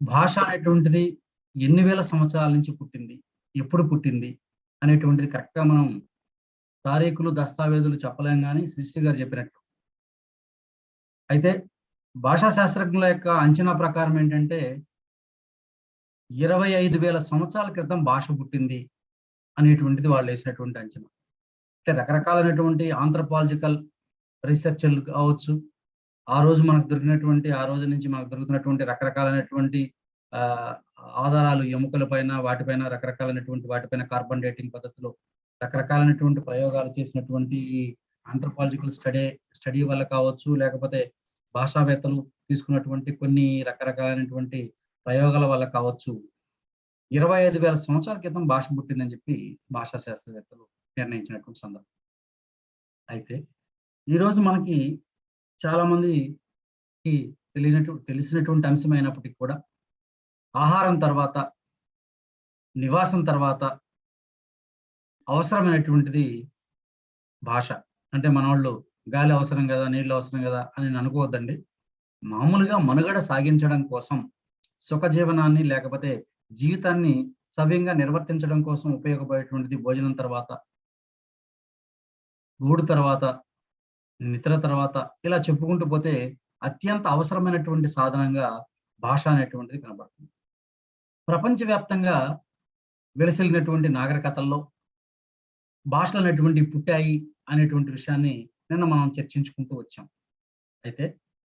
భాష అనేటువంటిది ఎన్ని వేల సంవత్సరాల నుంచి పుట్టింది? ఎప్పుడు పుట్టింది? అనేటువంటిది కరెక్ట్‌గా మనం తారీఖులు, దస్తావేజులు చెప్పలేం గానీ శ్రీశ్రీ గారు చెప్పినట్టు. అయితే భాషా శాస్త్రజ్ఞుల యొక్క అంచనా ప్రకారం ఏంటంటే 25,000 సంవత్సరాల క్రితం భాష పుట్టింది అనేటువంటిది వాళ్ళేసినటువంటి అంచనా. అంటే రకరకాలైనటువంటి ఆంథ్రోపాలజికల్ రీసెర్చ్‌లు కావచ్చు. ఆ రోజు నుంచి మనకు దొరుకుతున్నటువంటి రకరకాలైనటువంటి ఆహ్, ఆధారాలు ఎముకల పైన, వాటిపైన రకరకాలైనటువంటి వాటిపైన కార్బన్ డేటింగ్ పద్ధతిలో రకరకాలైనటువంటి ప్రయోగాలు చేసినటువంటి ఈ ఆంథ్రోపాలజికల్ స్టడీ వల్ల కావచ్చు, లేకపోతే భాషావేత్తలు తీసుకున్నటువంటి కొన్ని రకరకాలైనటువంటి ప్రయోగాల వల్ల కావచ్చు, 25,000 సంవత్సరాల క్రితం భాష పుట్టిందని చెప్పి భాషా శాస్త్రవేత్తలు నిర్ణయించినటువంటి సందర్భం. అయితే ఈరోజు మనకి చాలా మందికి తెలిసినటువంటి అంశమైనప్పటికి కూడా ఆహారం తర్వాత, నివాసం తర్వాత అవసరమైనటువంటిది భాష. అంటే మనోళ్ళు గాలి అవసరం గదా! నీళ్ళు అవసరం గదా! అని అనుకోవద్దండి. మామూలుగా మనుగడ సాగించడం కోసం, సుఖజీవనాన్ని లేకపోతే జీవితాన్ని సవ్యంగా నిర్వర్తించడం కోసం ఉపయోగపడేటువంటిది భోజనం తర్వాత, గూడు తర్వాత, నిద్ర తర్వాత ఇలా చెప్పుకుంటూ పోతే అత్యంత అవసరమైనటువంటి సాధనంగా భాష అనేటువంటిది కనబడుతుంది. ప్రపంచవ్యాప్తంగా విలసిల్లినటువంటి నాగరికతల్లో భాషలనేటువంటివి పుట్టాయి అనేటువంటి విషయాన్ని నిన్న మనం చర్చించుకుంటూ వచ్చాం. అయితే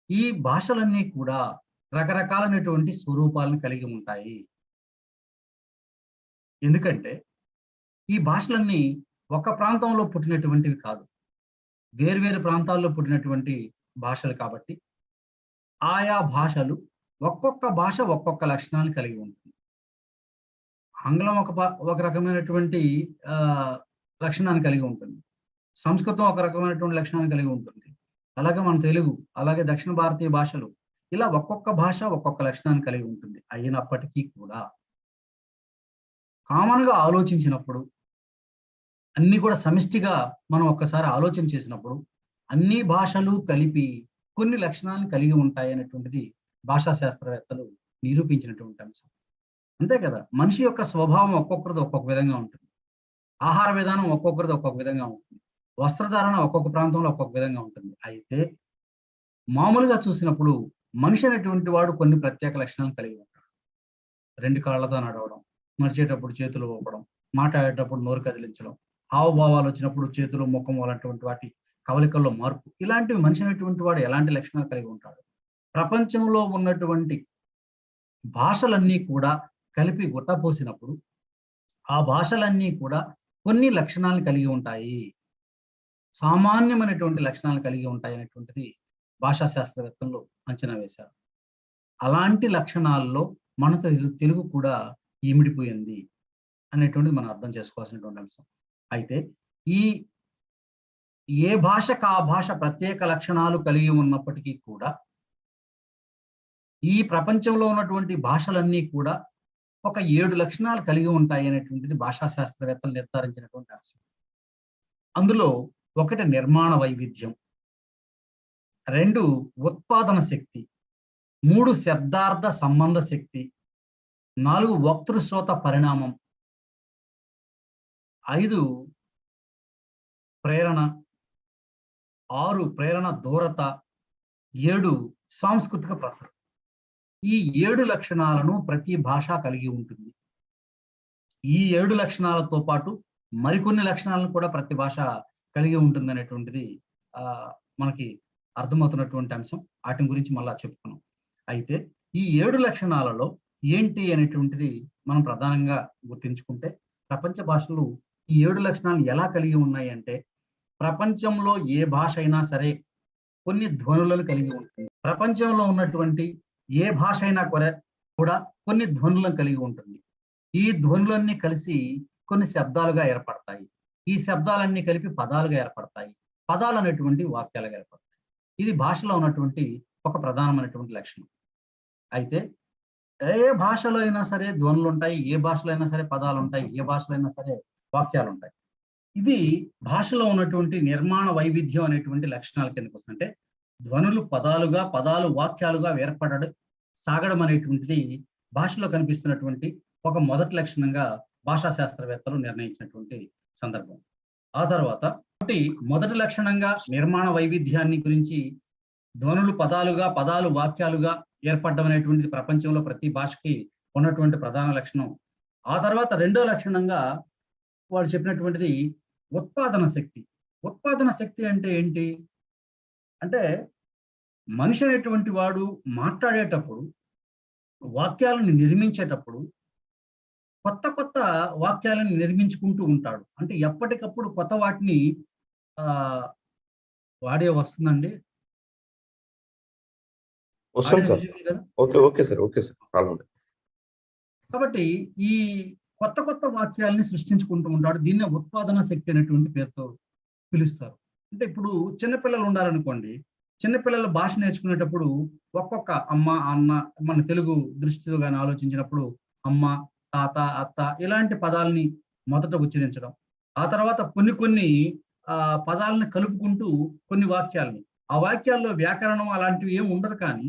ఈ భాషలన్నీ కూడా రకరకాలైనటువంటి స్వరూపాలను కలిగి ఉంటాయి. ఎందుకంటే ఈ భాషలన్నీ ఒక ప్రాంతంలో పుట్టినటువంటివి కాదు. వేర్వేరు ప్రాంతాల్లో పుట్టినటువంటి భాషలు కాబట్టి, ఆయా భాషలు ఒక్కొక్క భాష ఒక్కొక్క లక్షణాలను కలిగి ఉంటుంది. ఆంగ్లం ఒక రకమైనటువంటి ఆహ్, లక్షణాన్ని కలిగి ఉంటుంది. సంస్కృతం ఒక రకమైనటువంటి లక్షణాన్ని కలిగి ఉంటుంది. అలాగే మన తెలుగు, అలాగే దక్షిణ భారతీయ భాషలు ఇలా ఒక్కొక్క భాష ఒక్కొక్క లక్షణాన్ని కలిగి ఉంటుంది. అయినప్పటికీ కూడా కామన్‌గా ఆలోచించినప్పుడు అన్నీ కూడా సమిష్టిగా మనం ఒక్కసారి ఆలోచన చేసినప్పుడు అన్ని భాషలు కలిపి కొన్ని లక్షణాలను కలిగి ఉంటాయనేటువంటిది భాషా శాస్త్రవేత్తలు నిరూపించినటువంటి అంశం. అంతే కదా! మనిషి యొక్క స్వభావం ఒక్కొక్కరిది ఒక్కొక్క విధంగా ఉంటుంది. ఆహార విధానం ఒక్కొక్కరిది ఒక్కొక్క విధంగా ఉంటుంది. వస్త్రధారణ ఒక్కొక్క ప్రాంతంలో ఒక్కొక్క విధంగా ఉంటుంది. అయితే మామూలుగా చూసినప్పుడు మనిషి అనేటువంటి వాడు కొన్ని ప్రత్యేక లక్షణాలను కలిగి ఉంటాడు. 2 కాళ్ళతో నడవడం, నడిచేటప్పుడు చేతులు ఊపడం, మాట్లాడేటప్పుడు నోరు కదిలించడం, హావభావాలు వచ్చినప్పుడు చేతులు, ముఖం అలాంటివంటి వాటి కవలికల్లో మార్పు. ఇలాంటివి మనిషి అనేటువంటి వాడు ఎలాంటి లక్షణాలు కలిగి ఉంటాడు. ప్రపంచంలో ఉన్నటువంటి భాషలన్నీ కూడా కలిపి గుట్టపోసినప్పుడు, ఆ భాషలన్నీ కూడా కొన్ని లక్షణాలను కలిగి ఉంటాయి. సామాన్యమైనటువంటి లక్షణాలు కలిగి ఉంటాయనేటువంటిది భాషా శాస్త్రవేత్తలు అంచనా వేశారు. అలాంటి లక్షణాల్లో మన తెలుగు కూడా ఇమిడిపోయింది అనేటువంటిది మనం అర్థం చేసుకోవాల్సినటువంటి అంశం. అయితే ఈ ఏ భాషకు ఆ భాష ప్రత్యేక లక్షణాలు కలిగి ఉన్నప్పటికీ కూడా, ఈ ప్రపంచంలో ఉన్నటువంటి భాషలన్నీ కూడా ఒక 7 లక్షణాలు కలిగి ఉంటాయి అనేటువంటిది భాషా శాస్త్రవేత్తలు నిర్ధారించినటువంటి అంశం. అందులో 1 నిర్మాణ వైవిధ్యం, 2 ఉత్పాదన శక్తి, 3 శబ్దార్థ సంబంధ శక్తి, 4 వక్తృశ్రోత పరిణామం, 5 ప్రేరణ, 6 ప్రేరణ దూరత, 7 సాంస్కృతిక ప్రసరణ. ఈ 7 లక్షణాలను ప్రతి భాష కలిగి ఉంటుంది. ఈ 7 లక్షణాలతో పాటు మరికొన్ని లక్షణాలను కూడా ప్రతి భాష కలిగి ఉంటుందనేటువంటిది మనకి అర్థమవుతున్నటువంటి అంశం. ఆటిని గురించి మళ్ళా చెప్పుకున్నాం. అయితే ఈ 7 లక్షణాలలో ఏంటి అనేటువంటిది మనం ప్రధానంగా గుర్తించుకుంటే, ప్రపంచ భాషలు ఈ 7 లక్షణాలను ఎలా కలిగి ఉన్నాయి అంటే, ప్రపంచంలో ఏ భాష అయినా సరే కొన్ని ధ్వనులను కలిగి ఉంటుంది. ప్రపంచంలో ఉన్నటువంటి ఏ భాష అయినా కూడా కొన్ని ధ్వనులను కలిగి ఉంటుంది. ఈ ధ్వనులన్నీ కలిసి కొన్ని శబ్దాలుగా ఏర్పడతాయి. ఈ శబ్దాలన్నీ కలిపి పదాలుగా ఏర్పడతాయి. పదాలు అనేటువంటివి వాక్యాలుగా ఏర్పడతాయి. ఇది భాషలో ఉన్నటువంటి ఒక ప్రధానమైనటువంటి లక్షణం. అయితే ఏ భాషలో అయినా సరే ధ్వనులుంటాయి. ఏ భాషలో అయినా సరే పదాలుంటాయి. ఏ భాషలో అయినా సరే వాక్యాలుంటాయి. ఇది భాషలో ఉన్నటువంటి నిర్మాణ వైవిధ్యం అనేటువంటి లక్షణాల కిందకొస్తుంది. అంటే ధ్వనులు పదాలుగా, పదాలు వాక్యాలుగా సాగడం అనేటువంటిది భాషలో కనిపిస్తున్నటువంటి ఒక మొదటి లక్షణంగా భాషా శాస్త్రవేత్తలు నిర్ణయించినటువంటి సందర్భం. ఆ తర్వాత మొదటి లక్షణంగా నిర్మాణ వైవిధ్యాన్ని గురించి ధ్వనులు పదాలుగా, పదాలు వాక్యాలుగా ఏర్పడడం అనేటువంటిది ప్రపంచంలో ప్రతి భాషకి ఉన్నటువంటి ప్రధాన లక్షణం. ఆ తర్వాత రెండో లక్షణంగా వాళ్ళు చెప్పినటువంటిది ఉత్పాదన శక్తి. ఉత్పాదన శక్తి అంటే ఏంటి? అంటే మనిషి అనేటువంటి వాడు మాట్లాడేటప్పుడు, వాక్యాలను నిర్మించేటప్పుడు కొత్త కొత్త వాక్యాలను నిర్మించుకుంటూ ఉంటాడు. అంటే ఎప్పటికప్పుడు కొత్త వాటిని ఆహ్, వాడే వస్తుందండి. వస్తుంది ఆడియో సార్. విజువల్ కదా! Okay sir. ప్రాబ్లమ్ లేదు. కాబట్టి ఈ కొత్త కొత్త వాక్యాలని సృష్టించుకుంటూ ఉంటాడు. దీన్నే ఉత్పాదన శక్తి అనేటువంటి పేరుతో పిలుస్తారు. అంటే ఇప్పుడు చిన్నపిల్లలు ఉన్నారనుకోండి. చిన్నపిల్లలు భాష నేర్చుకునేటప్పుడు ఒక్కొక్క అమ్మ, అన్న మన తెలుగు దృష్టిలో గాని ఆలోచించినప్పుడు అమ్మ, తాత, అత్త ఇలాంటి పదాలని మొదట ఉచ్చరించడం. ఆ తర్వాత కొన్ని కొన్ని పదాలను కలుపుకుంటూ కొన్ని వాక్యాల్ని, ఆ వాక్యాల్లో వ్యాకరణం అలాంటివి ఏమి ఉండదు కానీ,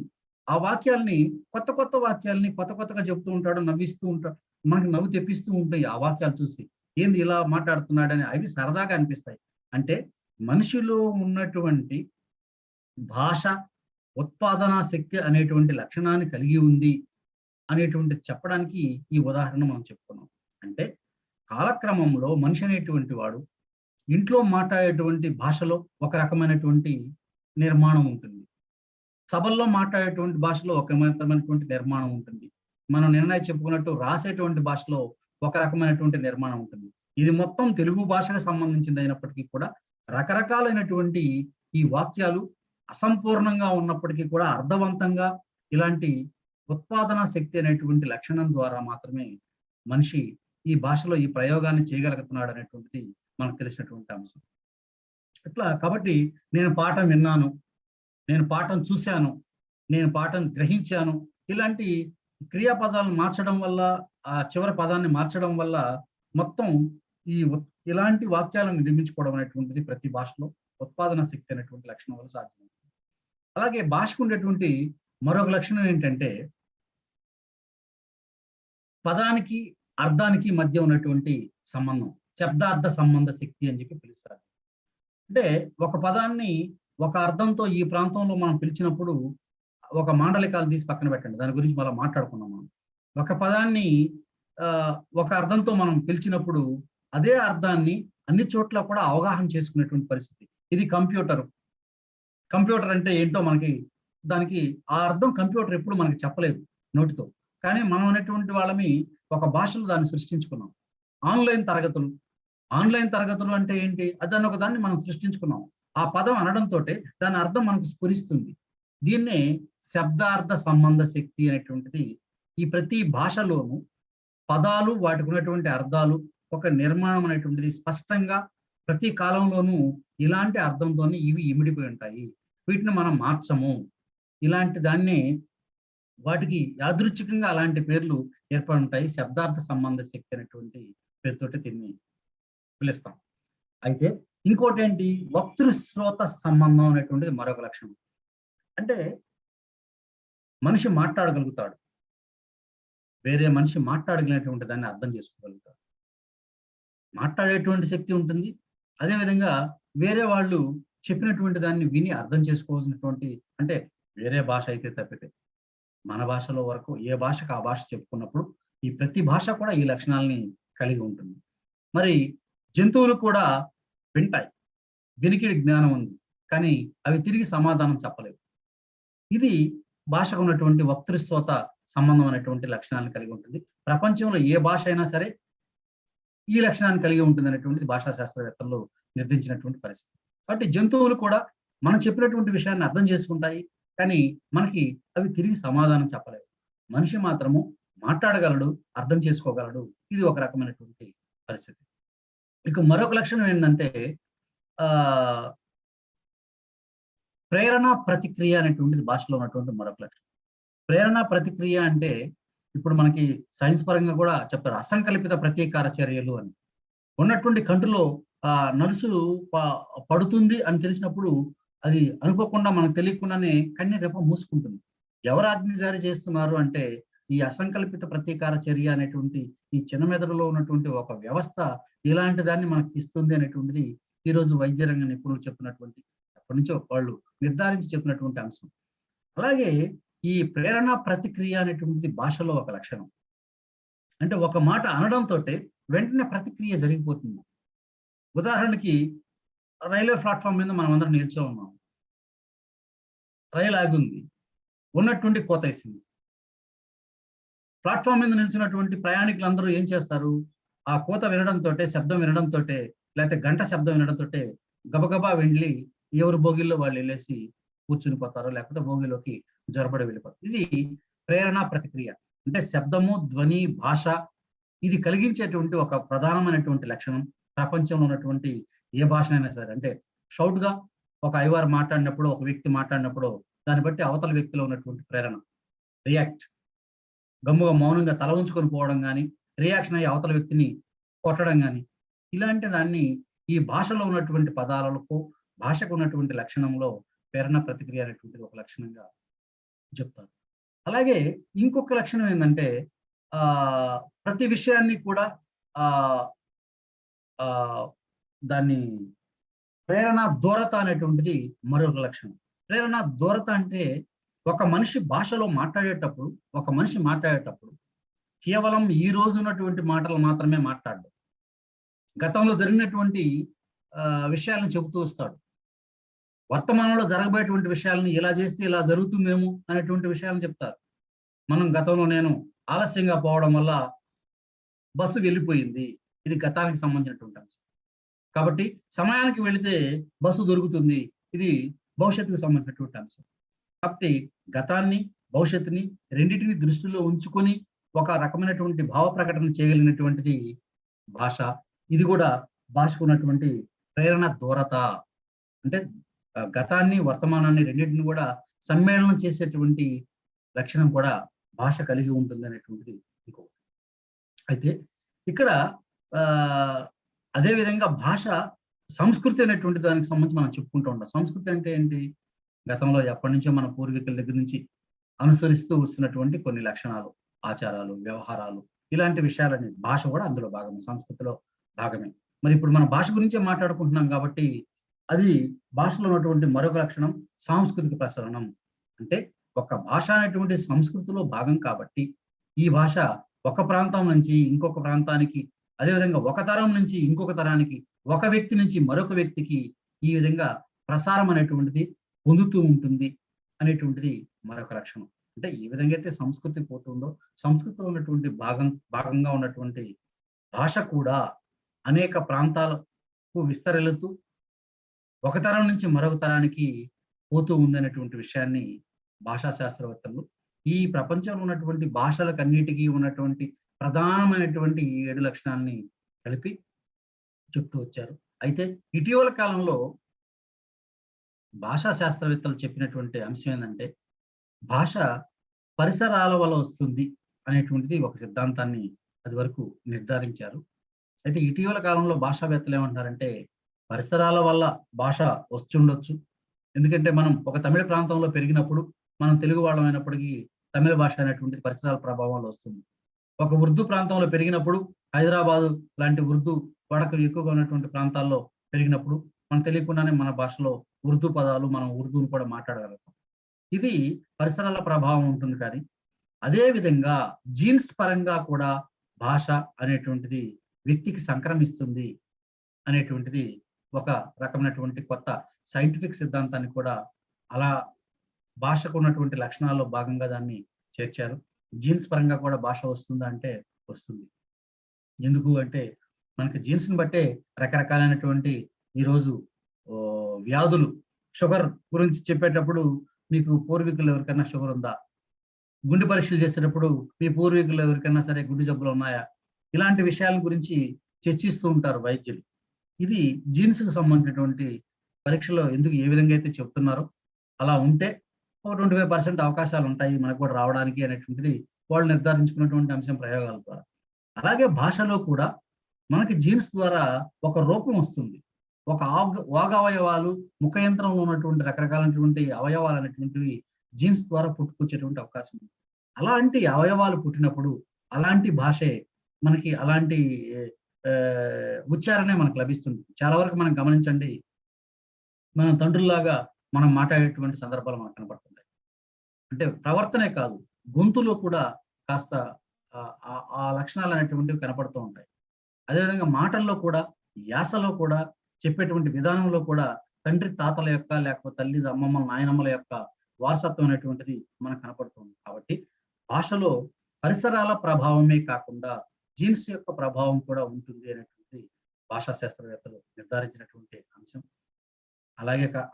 ఆ వాక్యాల్ని కొత్త కొత్త వాక్యాల్ని కొత్త కొత్తగా చెప్తూ ఉంటాడు. నవ్విస్తూ ఉంటాడు. మనకు నవ్వు తెప్పిస్తూ ఉంటాయి ఆ వాక్యాలు చూసి. ఏంది ఇలా మాట్లాడుతున్నాడని అవి సరదాగా అనిపిస్తాయి. అంటే మనిషిలో ఉన్నటువంటి భాష ఉత్పాదనా శక్తి అనేటువంటి లక్షణాన్ని కలిగి ఉంది అనేటువంటిది చెప్పడానికి ఈ ఉదాహరణ మనం చెప్పుకున్నాం. అంటే కాలక్రమంలో మనిషి అనేటువంటి వాడు ఇంట్లో మాట్లాడేటువంటి భాషలో ఒక రకమైనటువంటి నిర్మాణం ఉంటుంది. సభల్లో మాట్లాడేటువంటి భాషలో ఒక రకమైనటువంటి నిర్మాణం ఉంటుంది. మనం నిన్న చెప్పుకున్నట్టు రాసేటువంటి భాషలో ఒక రకమైనటువంటి నిర్మాణం ఉంటుంది. ఇది మొత్తం తెలుగు భాషకు సంబంధించింది అయినప్పటికీ కూడా రకరకాలైనటువంటి ఈ వాక్యాలు అసంపూర్ణంగా ఉన్నప్పటికీ కూడా అర్థవంతంగా ఇలాంటి ఉత్పాదన శక్తి అనేటువంటి లక్షణం ద్వారా మాత్రమే మనిషి ఈ భాషలో ఈ ప్రయోగాన్ని చేయగలుగుతున్నాడు అనేటువంటిది మనకు తెలిసినటువంటి అంశం. ఇట్లా కాబట్టి నేను పాఠం విన్నాను, నేను పాఠం చూశాను, నేను పాఠం గ్రహించాను ఇలాంటి క్రియాపదాలను మార్చడం వల్ల, ఆ చివరి పదాన్ని మార్చడం వల్ల మొత్తం ఈ ఇలాంటి వాక్యాలను నిర్మించుకోవడం అనేటువంటిది ప్రతి భాషలో ఉత్పాదన శక్తి అనేటువంటి లక్షణం వల్ల సాధ్యమవుతుంది. అలాగే భాషకు ఉండేటువంటి మరొక లక్షణం ఏంటంటే పదానికి అర్థానికి మధ్య ఉన్నటువంటి సంబంధం, శబ్దార్థ సంబంధ శక్తి అని చెప్పి పిలుస్తారు. అంటే ఒక పదాన్ని ఒక అర్థంతో ఈ ప్రాంతంలో మనం పిలిచినప్పుడు ఒక మాండలికాలు తీసి పక్కన పెట్టండి. దాని గురించి మళ్ళీ మాట్లాడుకున్నాం మనం. ఒక పదాన్ని ఒక అర్థంతో మనం పిలిచినప్పుడు అదే అర్థాన్ని అన్ని చోట్ల కూడా అవగాహన చేసుకునేటువంటి పరిస్థితి. ఇది కంప్యూటర్. కంప్యూటర్ అంటే ఏంటో దానికి ఆ అర్థం కంప్యూటర్ ఎప్పుడు మనకి చెప్పలేదు నోటితో. కానీ మనం అనేటువంటి వాళ్ళమి ఒక భాషలో దాన్ని సృష్టించుకున్నాం. ఆన్లైన్ తరగతులు. ఆన్లైన్ తరగతులు అంటే ఏంటి? దాన్ని ఒక దాన్ని మనం సృష్టించుకున్నాం. ఆ పదం అనడంతోటే దాని అర్థం మనకు స్ఫురిస్తుంది. దీన్నే శబ్దార్థ సంబంధ శక్తి అనేటువంటిది ఈ ప్రతి భాషలోనూ పదాలు వాటికి ఉన్నటువంటి అర్థాలు ఒక నిర్మాణం అనేటువంటిది స్పష్టంగా ప్రతి కాలంలోనూ ఇలాంటి అర్థంతోనే ఇవి ఇమిడిపోయి ఉంటాయి. వీటిని మనం మార్చము. ఇలాంటి దాన్నే వాటికి యాదృచ్ఛికంగా అలాంటి పేర్లు ఏర్పడి ఉంటాయి. శబ్దార్థ సంబంధ శక్తి అనేటువంటి పేరుతోటి దీన్ని పిలుస్తాం. అయితే ఇంకోటి ఏంటి? వక్తృశ్రోత సంబంధం అనేటువంటిది మరొక లక్షణం. అంటే మనిషి మాట్లాడగలుగుతాడు. వేరే మనిషి మాట్లాడగలిగినటువంటి దాన్ని అర్థం చేసుకోగలుగుతాడు. మాట్లాడేటువంటి శక్తి ఉంటుంది. అదేవిధంగా వేరే వాళ్ళు చెప్పినటువంటి దాన్ని విని అర్థం చేసుకోవాల్సినటువంటి, అంటే వేరే భాష అయితే తప్పితే మన భాషలో వరకు ఏ భాషకు ఆ భాష చెప్పుకున్నప్పుడు ఈ ప్రతి భాష కూడా ఈ లక్షణాలని కలిగి ఉంటుంది. మరి జంతువులు కూడా వింటాయి. వినికిడి జ్ఞానం ఉంది. కానీ అవి తిరిగి సమాధానం చెప్పలేవు. ఇది భాషకు ఉన్నటువంటి వక్తృశ్రోత సంబంధం అనేటువంటి లక్షణాలను కలిగి ఉంటుంది. ప్రపంచంలో ఏ భాష అయినా సరే ఈ లక్షణాన్ని కలిగి ఉంటుంది అనేటువంటిది భాషా శాస్త్రవేత్తలు నిర్దించినటువంటి పరిస్థితి. కాబట్టి జంతువులు కూడా మనం చెప్పినటువంటి విషయాన్ని అర్థం చేసుకుంటాయి. కానీ మనకి అవి తిరిగి సమాధానం చెప్పలేవు. మనిషి మాత్రము మాట్లాడగలడు, అర్థం చేసుకోగలడు. ఇది ఒక రకమైనటువంటి పరిస్థితి. ఇక మరొక లక్షణం ఏంటంటే ప్రేరణ ప్రతిక్రియ అనేటువంటిది భాషలో ఉన్నటువంటి మరొక లక్షణం. ప్రేరణ ప్రతిక్రియ అంటే ఇప్పుడు మనకి సైన్స్ పరంగా కూడా చెప్తారు. అసంకల్పిత ప్రతీకార చర్యలు అని. ఉన్నటువంటి కంటిలో నలుసు పడుతుంది అని తెలిసినప్పుడు అది అనుకోకుండా మనకు తెలియకుండానే కన్నె రెప్ప మూసుకుంటుంది. ఎవరు ఆజ్ఞ జారీ చేస్తున్నారు అంటే ఈ అసంకల్పిత ప్రతీకార చర్య అనేటువంటి ఈ చిన్న మెదడులో ఉన్నటువంటి ఒక వ్యవస్థ ఇలాంటి దాన్ని మనకి ఇస్తుంది అనేటువంటిది ఈ రోజు వైద్య రంగ నిపుణులు చెప్పినటువంటి ఎప్పటి నుంచో వాళ్ళు నిర్ధారించి చెప్పినటువంటి అంశం. అలాగే ఈ ప్రేరణ ప్రతిక్రియ అనేటువంటిది భాషలో ఒక లక్షణం. అంటే ఒక మాట అనడంతో వెంటనే ప్రతిక్రియ జరిగిపోతుంది. ఉదాహరణకి రైల్వే ప్లాట్ఫామ్ మీద మనం అందరం నిల్చో ఉన్నాం. రైలు ఆగింది, ఉన్నట్టుండి కోతేసింది. ప్లాట్ఫామ్ మీద నిల్చున్నటువంటి ప్రయాణికులందరూ ఏం చేస్తారు? ఆ కోత వినడంతో, శబ్దం వినడంతో, లేకపోతే గంట శబ్దం వినడంతో గబగబా వెళ్ళి ఎవరు బోగిల్లో వాళ్ళు వెళ్ళేసి కూర్చుని పోతారో, లేకపోతే బోగిలోకి జొరబడి వెళ్ళిపోతారు. ఇది ప్రేరణ ప్రతిక్రియ. అంటే శబ్దము, ధ్వని, భాష ఇది కలిగించేటువంటి ఒక ప్రధానమైనటువంటి లక్షణం. ప్రపంచంలో ఉన్నటువంటి ఏ భాషనైనా సరే, అంటే షౌట్ గా ఒక ఐవారు మాట్లాడినప్పుడు, ఒక వ్యక్తి మాట్లాడినప్పుడు దాన్ని బట్టి అవతల వ్యక్తిలో ఉన్నటువంటి ప్రేరణ, రియాక్ట్, గమ్ముగా మౌనంగా తల ఉంచుకొని పోవడం కానీ, రియాక్షన్ అయ్యి అవతల వ్యక్తిని కొట్టడం కానీ, ఇలాంటి దాన్ని ఈ భాషలో ఉన్నటువంటి పదాలకు, భాషకు ఉన్నటువంటి లక్షణంలో ప్రేరణ ప్రతిక్రియ అనేటువంటిది ఒక లక్షణంగా చెప్తారు. అలాగే ఇంకొక లక్షణం ఏంటంటే ప్రతి విషయాన్ని కూడా ఆ ఆ దాన్ని ప్రేరణ దూరత అనేటువంటిది మరొక లక్షణం. ప్రేరణ దూరత అంటే ఒక మనిషి భాషలో మాట్లాడేటప్పుడు, ఒక మనిషి మాట్లాడేటప్పుడు కేవలం ఈ రోజు ఉన్నటువంటి మాటలు మాత్రమే మాట్లాడడు. గతంలో జరిగినటువంటి విషయాలను చెబుతూ వస్తాడు. వర్తమానంలో జరగబోయేటువంటి విషయాలను ఇలా చేస్తే ఇలా జరుగుతుందేమో అనేటువంటి విషయాలను చెప్తారు. మనం గతంలో నేను ఆలస్యంగా పోవడం వల్ల బస్సు వెళ్ళిపోయింది. ఇది గతానికి సంబంధించినటువంటి అంశం. కాబట్టి సమయానికి వెళితే బస్సు దొరుకుతుంది. ఇది భవిష్యత్తుకు సంబంధించినటువంటి అంశం. కాబట్టి గతాన్ని, భవిష్యత్తుని రెండింటిని దృష్టిలో ఉంచుకొని ఒక రకమైనటువంటి భావ ప్రకటన చేయగలిగినటువంటిది భాష. ఇది కూడా భాషకు ఉన్నటువంటి ప్రేరణ దూరత. అంటే గతాన్ని, వర్తమానాన్ని రెండింటిని కూడా సమ్మేళనం చేసేటువంటి లక్షణం కూడా భాష కలిగి ఉంటుంది అనేటువంటిది ఇంకొకటి. అయితే ఇక్కడ అదే విధంగా భాష సంస్కృతి అనేటువంటి దానికి సంబంధించి మనం చెప్పుకుంటూ ఉంటాం. సంస్కృతి అంటే ఏంటి? గతంలో ఎప్పటి నుంచో మన పూర్వీకుల దగ్గర నుంచి అనుసరిస్తూ వస్తున్నటువంటి కొన్ని లక్షణాలు, ఆచారాలు, వ్యవహారాలు, ఇలాంటి విషయాలని భాష కూడా అందులో భాగమే, సంస్కృతిలో భాగమే. మరి ఇప్పుడు మన భాష గురించే మాట్లాడుకుంటున్నాం కాబట్టి అది భాషలో ఉన్నటువంటి మరొక లక్షణం సాంస్కృతిక ప్రసరణం. అంటే ఒక భాష అనేటువంటి సంస్కృతిలో భాగం కాబట్టి ఈ భాష ఒక ప్రాంతం నుంచి ఇంకొక ప్రాంతానికి, అదేవిధంగా ఒక తరం నుంచి ఇంకొక తరానికి, ఒక వ్యక్తి నుంచి మరొక వ్యక్తికి ఈ విధంగా ప్రసారం అనేటువంటిది పొందుతూ ఉంటుంది అనేటువంటిది మరొక లక్షణం. అంటే ఏ విధంగా అయితే సంస్కృతి పోతుందో, సంస్కృతిలో ఉన్నటువంటి భాగంగా ఉన్నటువంటి భాష కూడా అనేక ప్రాంతాలకు విస్తరిల్లుతూ ఒక తరం నుంచి మరొక తరానికి పోతూ ఉందనేటువంటి విషయాన్ని భాషా శాస్త్రవేత్తలు ఈ ప్రపంచంలో ఉన్నటువంటి భాషలకన్నిటికీ ఉన్నటువంటి ప్రధానమైనటువంటి ఈ 7 లక్షణాలని కలిపి చెప్తూ వచ్చారు. అయితే ఇటీవల కాలంలో భాషా శాస్త్రవేత్తలు చెప్పినటువంటి అంశం ఏంటంటే భాష పరిసరాల వల్ల వస్తుంది అనేటువంటిది ఒక సిద్ధాంతాన్ని అది వరకు నిర్ధారించారు. అయితే ఇటీవల కాలంలో భాషావేత్తలు ఏమంటారంటే పరిసరాల వల్ల భాష వస్తుండొచ్చు. ఎందుకంటే మనం ఒక తమిళ ప్రాంతంలో పెరిగినప్పుడు మనం తెలుగు వాళ్ళం అయినప్పటికీ తమిళ భాష అనేటువంటి పరిసరాల ప్రభావంలో వస్తుంది. ఒక ఉర్దూ ప్రాంతంలో పెరిగినప్పుడు హైదరాబాదు లాంటి ఉర్దూ వాడకం ఎక్కువగా ఉన్నటువంటి ప్రాంతాల్లో పెరిగినప్పుడు మనం తెలియకుండానే మన భాషలో ఉర్దూ పదాలు, మనం ఉర్దూను కూడా మాట్లాడగలుగుతాం. ఇది పరిసరాల ప్రభావం ఉంటుంది. కానీ అదే విధంగా జీన్స్ పరంగా కూడా భాష అనేటువంటిది వ్యక్తికి సంక్రమిస్తుంది అనేటువంటిది ఒక రకమైనటువంటి కొత్త సైంటిఫిక్ సిద్ధాంతాన్ని కూడా అలా భాషకు ఉన్నటువంటి లక్షణాల్లో భాగంగా దాన్ని చేర్చారు. జీన్స్ పరంగా కూడా భాష వస్తుందా అంటే వస్తుంది. ఎందుకు అంటే మనకి జీన్స్ ని బట్టే రకరకాలైనటువంటి ఈరోజు వ్యాధులు, షుగర్ గురించి చెప్పేటప్పుడు మీకు పూర్వీకులు ఎవరికైనా షుగర్ ఉందా, గుండె పరీక్షలు చేసేటప్పుడు మీ పూర్వీకులు ఎవరికైనా సరే గుండె జబ్బులు ఉన్నాయా, ఇలాంటి విషయాల గురించి చర్చిస్తూ ఉంటారు వైద్యులు. ఇది జీన్స్ కు సంబంధించినటువంటి పరీక్షలో ఎందుకు ఏ విధంగా అయితే చెప్తున్నారో అలా ఉంటే ఒక 25% అవకాశాలు ఉంటాయి మనకు కూడా రావడానికి అనేటువంటిది వాళ్ళు నిర్ధారించుకున్నటువంటి అంశం ప్రయోగాల ద్వారా. అలాగే భాషలో కూడా మనకి జీన్స్ ద్వారా ఒక రూపం వస్తుంది. ఒక వాగవయవాలు, ముఖ యంత్రంలో ఉన్నటువంటి రకరకాలైనటువంటి అవయవాలు అనేటువంటివి జీన్స్ ద్వారా పుట్టుకొచ్చేటువంటి అవకాశం ఉంది. అలాంటి అవయవాలు పుట్టినప్పుడు అలాంటి భాషే మనకి అలాంటి ఉచ్చారణే మనకు లభిస్తుంది. చాలా వరకు మనం గమనించండి, మన తండ్రుల్లాగా మనం మాట్లాడేటువంటి సందర్భాలు మనకు కనపడుతుంటాయి. అంటే ప్రవర్తనే కాదు, గొంతులో కూడా కాస్త ఆ లక్షణాలు అనేటువంటివి కనపడుతూ ఉంటాయి. అదేవిధంగా మాటల్లో కూడా, యాసలో కూడా, చెప్పేటువంటి విధానంలో కూడా తండ్రి తాతల యొక్క లేకపోతే తల్లి అమ్మమ్మల నాయనమ్మల యొక్క వారసత్వం అనేటువంటిది మనకు కనపడుతుంది. కాబట్టి భాషలో పరిసరాల ప్రభావమే కాకుండా జీన్స్ యొక్క ప్రభావం కూడా ఉంటుంది అనేటువంటిది భాషా శాస్త్రవేత్తలు నిర్ధారించినటువంటి అంశం.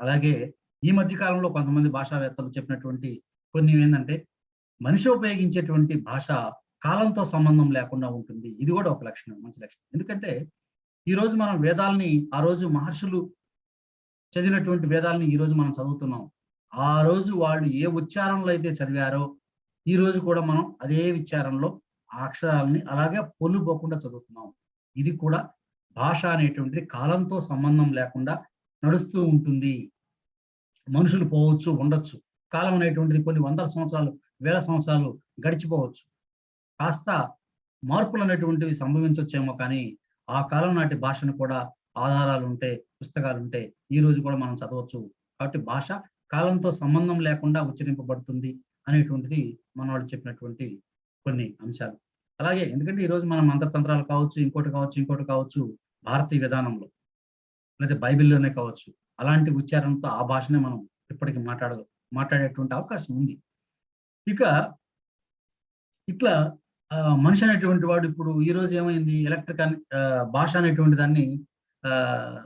అలాగే ఈ మధ్య కాలంలో కొంతమంది భాషావేత్తలు చెప్పినటువంటి కొన్ని ఏందంటే, మనిషి ఉపయోగించేటువంటి భాష కాలంతో సంబంధం లేకుండా ఉంటుంది. ఇది కూడా ఒక లక్షణం, మంచి లక్షణం. ఎందుకంటే ఈరోజు మనం వేదాల్ని, ఆ రోజు మహర్షులు చదివినటువంటి వేదాల్ని ఈ రోజు మనం చదువుతున్నాం. ఆ రోజు వాళ్ళు ఏ ఉచ్చారణలో అయితే చదివారో, ఈ రోజు కూడా మనం అదే ఉచ్చారణలో ఆ అక్షరాలని అలాగే పొల్లుపోకుండా చదువుతున్నాం. ఇది కూడా భాష అనేటువంటిది కాలంతో సంబంధం లేకుండా నడుస్తూ ఉంటుంది. మనుషులు పోవచ్చు, ఉండొచ్చు. కాలం అనేటువంటిది కొన్ని వందల సంవత్సరాలు, వేల సంవత్సరాలు గడిచిపోవచ్చు. కాస్త మార్పులు అనేటువంటివి సంభవించొచ్చేమో కానీ, ఆ కాలం నాటి భాషను కూడా ఆధారాలుంటే, పుస్తకాలుంటే ఈ రోజు కూడా మనం చదవచ్చు. కాబట్టి భాష కాలంతో సంబంధం లేకుండా ఉచ్చరింపబడుతుంది అనేటువంటిది మనోళ్ళు చెప్పినటువంటి కొన్ని అంశాలు. అలాగే ఎందుకంటే ఈరోజు మనం మంత్రతంత్రాలు కావచ్చు, ఇంకోటి కావచ్చు, భారతీయ విధానంలో లేదా బైబిల్‌లోనే కావచ్చు, అలాంటి ఉచ్చారణతో ఆ భాషనే మనం ఇప్పటికి మాట్లాడేటువంటి అవకాశం ఉంది. ఇక ఇట్లా మనిషి అనేటువంటి వాడు ఇప్పుడు ఈ రోజు ఏమైంది, భాష అనేటువంటి దాన్ని ఆహ్,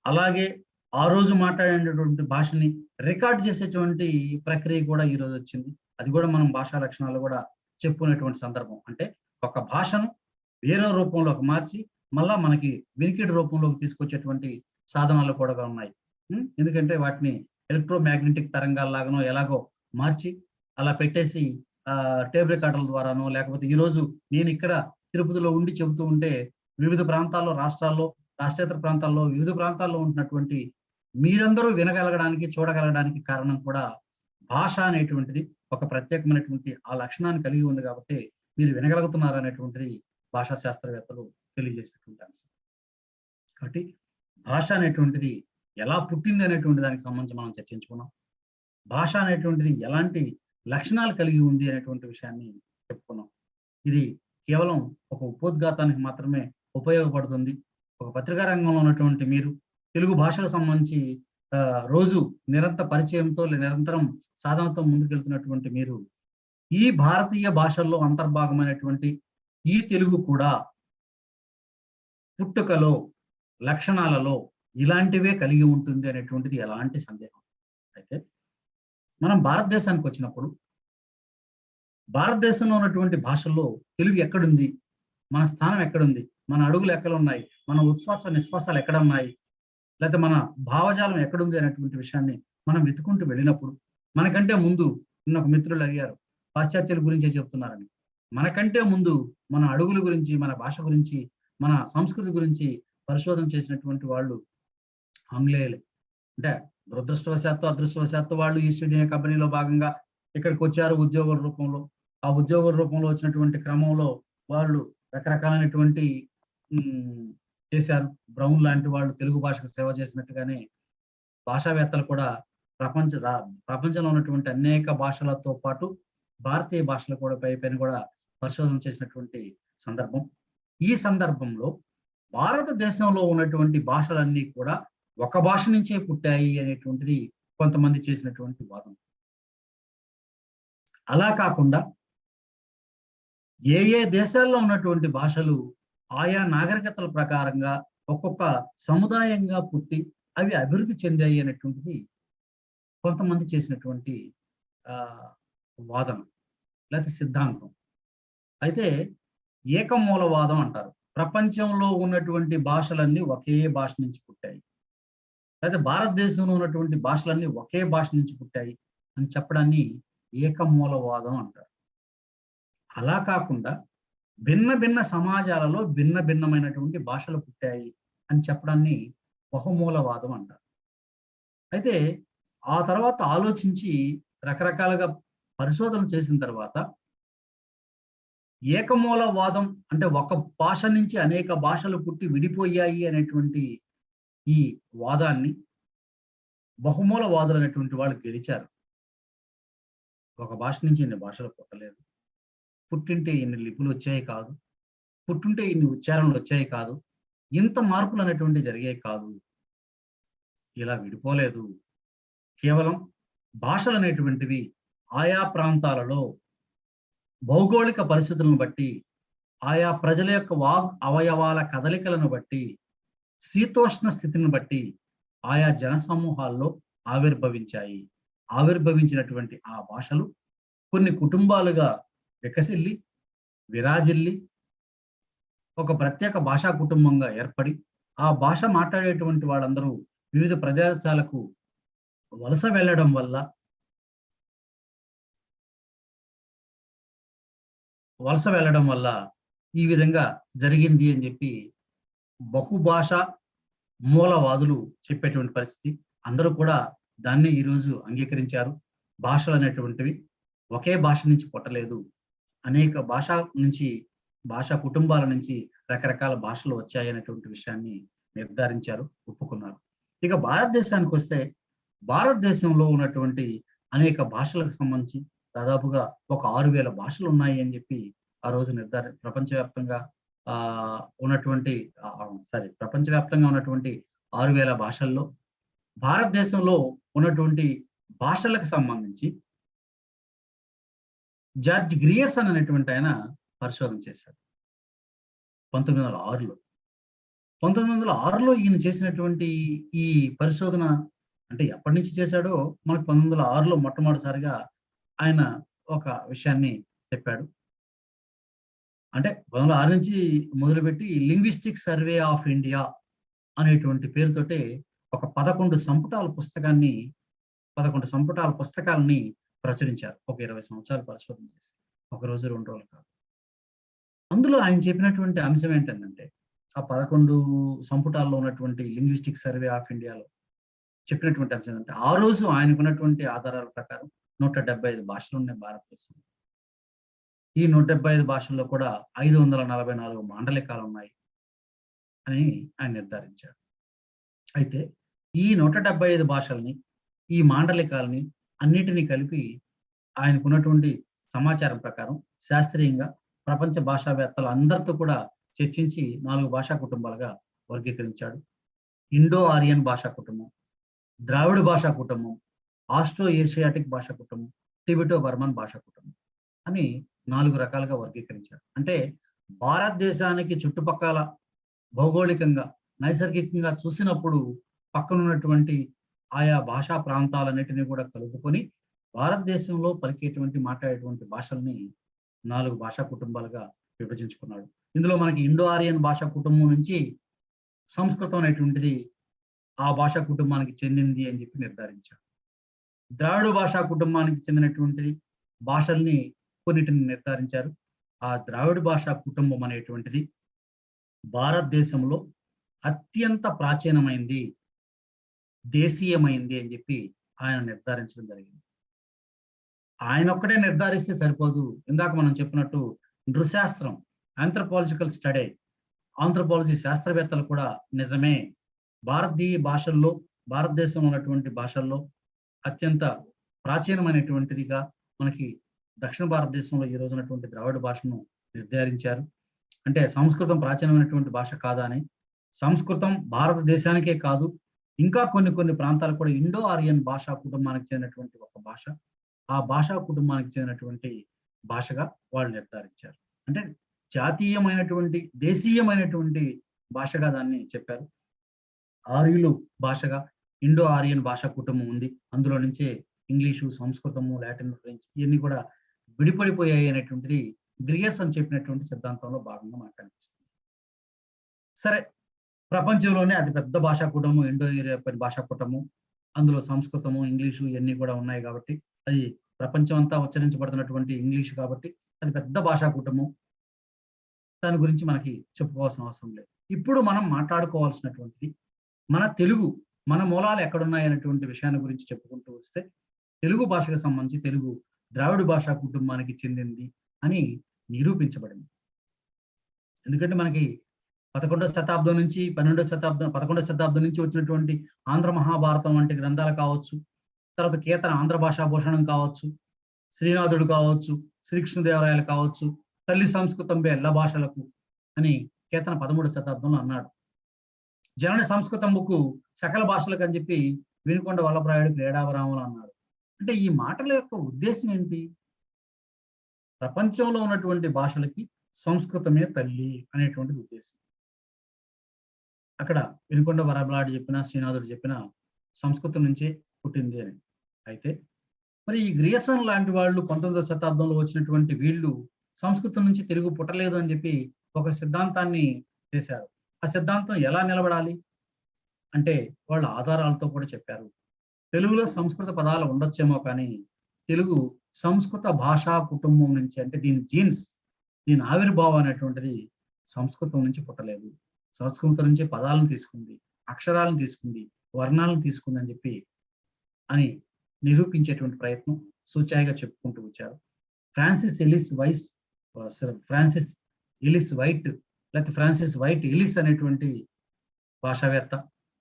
అలాగే ఆ రోజు మాట్లాడేటటువంటి భాషని రికార్డ్ చేసేటువంటి ప్రక్రియ కూడా ఈ రోజు వచ్చింది. అది కూడా మనం భాషా లక్షణాలు కూడా చెప్పుకునేటువంటి సందర్భం. అంటే ఒక భాషను వేరే రూపంలోకి మార్చి మళ్ళా మనకి వినికిడి రూపంలోకి తీసుకొచ్చేటువంటి సాధనాలు కూడా ఉన్నాయి. ఎందుకంటే వాటిని ఎలక్ట్రోమాగ్నెటిక్ తరంగాల్లాగానో ఎలాగో మార్చి అలా పెట్టేసి టేప్ రికార్డర్ల ద్వారానో లేకపోతే ఈరోజు నేను ఇక్కడ తిరుపతిలో ఉండి చెబుతూ ఉంటే వివిధ ప్రాంతాల్లో, రాష్ట్రేతర ప్రాంతాల్లో, వివిధ ప్రాంతాల్లో ఉంటున్నటువంటి మీరందరూ వినగలగడానికి, చూడగలగడానికి కారణం కూడా భాష అనేటువంటిది ఒక ప్రత్యేకమైనటువంటి ఆ లక్షణాన్ని కలిగి ఉంది కాబట్టి మీరు వినగలుగుతున్నారు అనేటువంటిది భాషా శాస్త్రవేత్తలు తెలియజేసినటువంటి అంశం. కాబట్టి భాష అనేటువంటిది ఎలా పుట్టింది అనేటువంటి దానికి సంబంధించి మనం చర్చించుకున్నాం. భాష అనేటువంటిది ఎలాంటి లక్షణాలు కలిగి ఉంది అనేటువంటి విషయాన్ని చెప్పుకున్నాం. ఇది కేవలం ఒక ఉపోద్ఘాతానికి మాత్రమే ఉపయోగపడుతుంది. ఒక పత్రికా రంగంలో ఉన్నటువంటి మీరు తెలుగు భాషకు సంబంధించి రోజు పరిచయంతో నిరంతరం సాధనతో ముందుకెళ్తున్నటువంటి మీరు ఈ భారతీయ భాషల్లో అంతర్భాగమైనటువంటి ఈ తెలుగు కూడా పుట్టుకలో, లక్షణాలలో ఇలాంటివే కలిగి ఉంటుంది అనేటువంటిది ఎలాంటి సందేహం. అయితే మనం భారతదేశానికి వచ్చినప్పుడు భారతదేశంలో ఉన్నటువంటి భాషల్లో తెలుగు ఎక్కడుంది, మన స్థానం ఎక్కడుంది, మన అడుగులు ఎక్కడున్నాయి, మన ఉచ్ఛ్వాస నిశ్వాసాలు ఎక్కడ ఉన్నాయి, లేకపోతే మన భావజాలం ఎక్కడుంది అనేటువంటి విషయాన్ని మనం వెతుకుంటూ వెళ్ళినప్పుడు మనకంటే ముందు ఒక మిత్రులు అడిగారు పాశ్చాత్యుల గురించే చెప్తున్నారని. మనకంటే ముందు మన అడుగుల గురించి, మన భాష గురించి, మన సంస్కృతి గురించి పరిశోధన చేసినటువంటి వాళ్ళు ఆంగ్లేయులే. అంటే దురదృష్టవశాత్తు, అదృష్టవశాత్తు వాళ్ళు ఈస్ట్ ఇండియా కంపెనీలో భాగంగా ఇక్కడికి వచ్చారు ఉద్యోగుల రూపంలో. ఆ ఉద్యోగుల రూపంలో వచ్చినటువంటి క్రమంలో వాళ్ళు రకరకాలైనటువంటి చేశారు. బ్రౌన్ లాంటి వాళ్ళు తెలుగు భాషకు సేవ చేసినట్టుగానే భాషావేత్తలు కూడా ప్రపంచంలో ఉన్నటువంటి అనేక భాషలతో పాటు భారతీయ భాషల కూడా పైన కూడా పరిశోధన చేసినటువంటి సందర్భం. ఈ సందర్భంలో భారతదేశంలో ఉన్నటువంటి భాషలన్నీ కూడా ఒక భాష నుంచే పుట్టాయి అనేటువంటిది కొంతమంది చేసినటువంటి వాదన. అలా కాకుండా ఏ దేశాల్లో ఉన్నటువంటి భాషలు ఆయా నాగరికతల ప్రకారంగా ఒక్కొక్క సముదాయంగా పుట్టి అవి అభివృద్ధి చెందాయి అనేటువంటిది కొంతమంది చేసినటువంటి వాదన లేకపోతే సిద్ధాంతం. అయితే ఏకమూలవాదం అంటారు. ప్రపంచంలో ఉన్నటువంటి భాషలన్నీ ఒకే భాష నుంచి పుట్టాయి, అయితే భారతదేశంలో ఉన్నటువంటి భాషలన్నీ ఒకే భాష నుంచి పుట్టాయి అని చెప్పడాన్ని ఏకమూలవాదం అంటారు. అలా కాకుండా భిన్న సమాజాలలో భిన్నమైనటువంటి భాషలు పుట్టాయి అని చెప్పడాన్ని బహుమూలవాదం అంటారు. అయితే ఆ తర్వాత ఆలోచించి రకరకాలుగా పరిశోధన చేసిన తర్వాత ఏకమూలవాదం అంటే ఒక భాష నుంచి అనేక భాషలు పుట్టి విడిపోయాయి అనేటువంటి ఈ వాదాన్ని బహుమూలవాదులు అనేటువంటి వాళ్ళు గెలిచారు. ఒక భాష నుంచి ఇన్ని భాషలు పుట్టలేదు. పుట్టింటే ఇన్ని లిపులు వచ్చాయి కాదు. పుట్టుంటే ఇన్ని ఉచ్చారణలు వచ్చాయి కాదు. ఇంత మార్పులు అనేటువంటివి జరిగాయి కాదు. ఇలా విడిపోలేదు. కేవలం భాషలు అనేటువంటివి ఆయా ప్రాంతాలలో భౌగోళిక పరిస్థితులను బట్టి, ఆయా ప్రజల యొక్క వాగ్ అవయవాల కదలికలను బట్టి, శీతోష్ణ స్థితిని బట్టి ఆయా జన సమూహాల్లో ఆవిర్భవించాయి. ఆవిర్భవించినటువంటి ఆ భాషలు కొన్ని కుటుంబాలుగా వికసిల్లి, విరాజిల్లి, ఒక ప్రత్యేక భాషా కుటుంబంగా ఏర్పడి, ఆ భాష మాట్లాడేటువంటి వాళ్ళందరూ వివిధ ప్రదేశాలకు వలస వెళ్ళడం వల్ల ఈ విధంగా జరిగింది అని చెప్పి బహుభాష మూలవాదులు చెప్పేటువంటి పరిస్థితి. అందరూ కూడా దాన్ని ఈరోజు అంగీకరించారు. భాషలు అనేటువంటివి ఒకే భాష నుంచి పుట్టలేదు. అనేక భాషా కుటుంబాల నుంచి రకరకాల భాషలు వచ్చాయి అనేటువంటి విషయాన్ని నిర్ధారించారు, ఒప్పుకున్నారు. ఇక భారతదేశానికి వస్తే, భారతదేశంలో ఉన్నటువంటి అనేక భాషలకు సంబంధించి దాదాపుగా ఒక 6,000 భాషలు ఉన్నాయి అని చెప్పి ఆ రోజు ప్రపంచవ్యాప్తంగా ఉన్నటువంటి ప్రపంచవ్యాప్తంగా ఉన్నటువంటి 6,000 భాషల్లో భారతదేశంలో ఉన్నటువంటి భాషలకు సంబంధించి జార్జ్ గ్రియర్సన్ అనేటువంటి ఆయన పరిశోధన చేశాడు 1906లో. 1906లో ఈయన చేసినటువంటి ఈ పరిశోధన అంటే ఎప్పటి నుంచి చేశాడో మనకు 1906లో మొట్టమొదటిసారిగా ఆయన ఒక విషయాన్ని చెప్పాడు. అంటే 1906 నుంచి మొదలుపెట్టి లింగ్విస్టిక్ సర్వే ఆఫ్ ఇండియా అనేటువంటి పేరుతోటే ఒక 11 సంపుటాల పుస్తకాలని ప్రచురించారు. ఒక 20 సంవత్సరాలు పరిశోధన చేసి, ఒక రోజు 2 రోజులు కాదు. అందులో ఆయన చెప్పినటువంటి అంశం ఏంటంటే, ఆ 11 సంపుటాల్లో ఉన్నటువంటి లింగ్విస్టిక్ సర్వే ఆఫ్ ఇండియాలో చెప్పినటువంటి అంశం ఏంటంటే, ఆ రోజు ఆయనకున్నటువంటి ఆధారాల ప్రకారం 175 భాషలు ఉన్నాయి భారతదేశంలో. ఈ 175 భాషల్లో కూడా 544 మాండలికాలు ఉన్నాయి అని ఆయన నిర్ధారించాడు. అయితే ఈ 175 భాషల్ని, ఈ మాండలికాలని అన్నిటినీ కలిపి ఆయనకున్నటువంటి సమాచారం ప్రకారం శాస్త్రీయంగా ప్రపంచ భాషావేత్తలు అందరితో కూడా చర్చించి 4 భాషా కుటుంబాలుగా వర్గీకరించాడు. ఇండో ఆరియన్ భాషా కుటుంబం, ద్రావిడ భాషా కుటుంబం, ఆస్ట్రో ఏషియాటిక్ భాషా కుటుంబం, టిబెటో బర్మన్ భాషా కుటుంబం అని 4 రకాలుగా వర్గీకరించారు. అంటే భారతదేశానికి చుట్టుపక్కల భౌగోళికంగా, నైసర్గికంగా చూసినప్పుడు పక్కనున్నటువంటి ఆయా భాషా ప్రాంతాలన్నిటినీ కూడా కలుపుకొని భారతదేశంలో మాట్లాడేటువంటి భాషల్ని 4 భాషా కుటుంబాలుగా విభజించుకున్నాడు. ఇందులో మనకి ఇండో ఆరియన్ భాషా కుటుంబం నుంచి సంస్కృతం అనేటువంటిది ఆ భాషా కుటుంబానికి చెందింది అని చెప్పి నిర్ధారించాడు. ద్రావిడ భాషా కుటుంబానికి చెందినటువంటి భాషల్ని కొన్నిటిని నిర్ధారించారు. ఆ ద్రావిడ భాషా కుటుంబం అనేటువంటిది భారతదేశంలో అత్యంత ప్రాచీనమైంది, దేశీయమైంది అని చెప్పి ఆయన నిర్ధారించడం జరిగింది. ఆయన ఒక్కడే నిర్ధారిస్తే సరిపోదు. ఇందాక మనం చెప్పినట్టు నృశాస్త్రం, ఆంథ్రోపాలజికల్ స్టడీ, ఆంథ్రోపాలజీ శాస్త్రవేత్తలు కూడా నిజమే, భారతదేశంలో ఉన్నటువంటి భాషల్లో అత్యంత ప్రాచీనమైనటువంటిదిగా మనకి దక్షిణ భారతదేశంలో ఈ రోజు ఉన్నటువంటి ద్రావిడ భాషను నిర్ధారించారు. అంటే సంస్కృతం ప్రాచీనమైనటువంటి భాష కాదా అని. సంస్కృతం భారతదేశానికే కాదు, ఇంకా కొన్ని ప్రాంతాలు కూడా ఇండో ఆరియన్ భాషా కుటుంబానికి చెందినటువంటి ఒక భాష, ఆ భాషా కుటుంబానికి చెందినటువంటి భాషగా వాళ్ళు నిర్ధారించారు. అంటే జాతీయమైనటువంటి, దేశీయమైనటువంటి భాషగా దాన్ని చెప్పారు. ఆర్యులు భాషగా ఇండో ఆరియన్ భాషా కుటుంబం ఉంది. అందులో నుంచే ఇంగ్లీషు, సంస్కృతము, లాటిన్, ఫ్రెంచ్ ఇవన్నీ కూడా విడిపడిపోయాయి అనేటువంటిది గ్రియర్సన్ చెప్పినటువంటి సిద్ధాంతంలో భాగంగా మనకు కనిపిస్తుంది. సరే, ప్రపంచంలోనే అతి పెద్ద భాషా కుటుంబం ఇండో యూరోపియన్ భాషా కుటుంబం. అందులో సంస్కృతము, ఇంగ్లీషు ఇవన్నీ కూడా ఉన్నాయి కాబట్టి, అది ప్రపంచం అంతా ఉచ్చరించబడుతున్నటువంటి ఇంగ్లీషు కాబట్టి అది పెద్ద భాషా కుటుంబం. దాని గురించి మనకి చెప్పుకోవాల్సిన అవసరం లేదు. ఇప్పుడు మనం మాట్లాడుకోవాల్సినటువంటిది మన తెలుగు, మన మూలాలు ఎక్కడున్నాయి అనేటువంటి విషయాన్ని గురించి చెప్పుకుంటూ వస్తే, తెలుగు భాషకు సంబంధించి తెలుగు ద్రావిడ భాషా కుటుంబానికి చెందింది అని నిరూపించబడింది. ఎందుకంటే మనకి 11వ శతాబ్దం నుంచి 11వ శతాబ్దం నుంచి వచ్చినటువంటి ఆంధ్ర మహాభారతం వంటి గ్రంథాలు కావచ్చు, తర్వాత కేతన ఆంధ్ర భాషా భూషణం కావచ్చు, శ్రీనాథుడు కావచ్చు, శ్రీకృష్ణదేవరాయలు కావచ్చు, తల్లి సంస్కృతంబే ఎల్ల భాషలకు అని కేతన 13వ శతాబ్దంలో అన్నాడు. జనని సంస్కృతంబుకు సకల భాషలకు అని చెప్పి వినుకొండ వల్లభరాయుడు క్రీడావరాములు అన్నాడు. అంటే ఈ మాటల యొక్క ఉద్దేశం ఏంటి? ప్రపంచంలో ఉన్నటువంటి భాషలకి సంస్కృతమే తల్లి అనేటువంటిది ఉద్దేశం. అక్కడ వినుకొండ వరబలాడి చెప్పిన, శ్రీనాథుడు చెప్పిన సంస్కృతం నుంచే పుట్టింది అని. అయితే మరి ఈ గ్రియసన్ లాంటి వాళ్ళు 19వ శతాబ్దంలో వచ్చినటువంటి వీళ్ళు సంస్కృతం నుంచి తెలుగు పుట్టలేదు అని చెప్పి ఒక సిద్ధాంతాన్ని చేశారు. ఆ సిద్ధాంతం ఎలా నిలబడాలి అంటే వాళ్ళ ఆధారాలతో కూడా చెప్పారు. తెలుగులో సంస్కృత పదాలు ఉండొచ్చేమో కానీ తెలుగు సంస్కృత భాషా కుటుంబం నుంచి, అంటే దీని జీన్స్, దీని ఆవిర్భావం అనేటువంటిది సంస్కృతం నుంచి పుట్టలేదు. సంస్కృతం నుంచి పదాలను తీసుకుంది, అక్షరాలను తీసుకుంది, వర్ణాలను తీసుకుంది అని చెప్పి అని నిరూపించేటువంటి ప్రయత్నం సూచాయిగా చెప్పుకుంటూ వచ్చారు. ఫ్రాన్సిస్ ఎలిస్ వైట్ ఎలిస్ అనేటువంటి భాషావేత్త,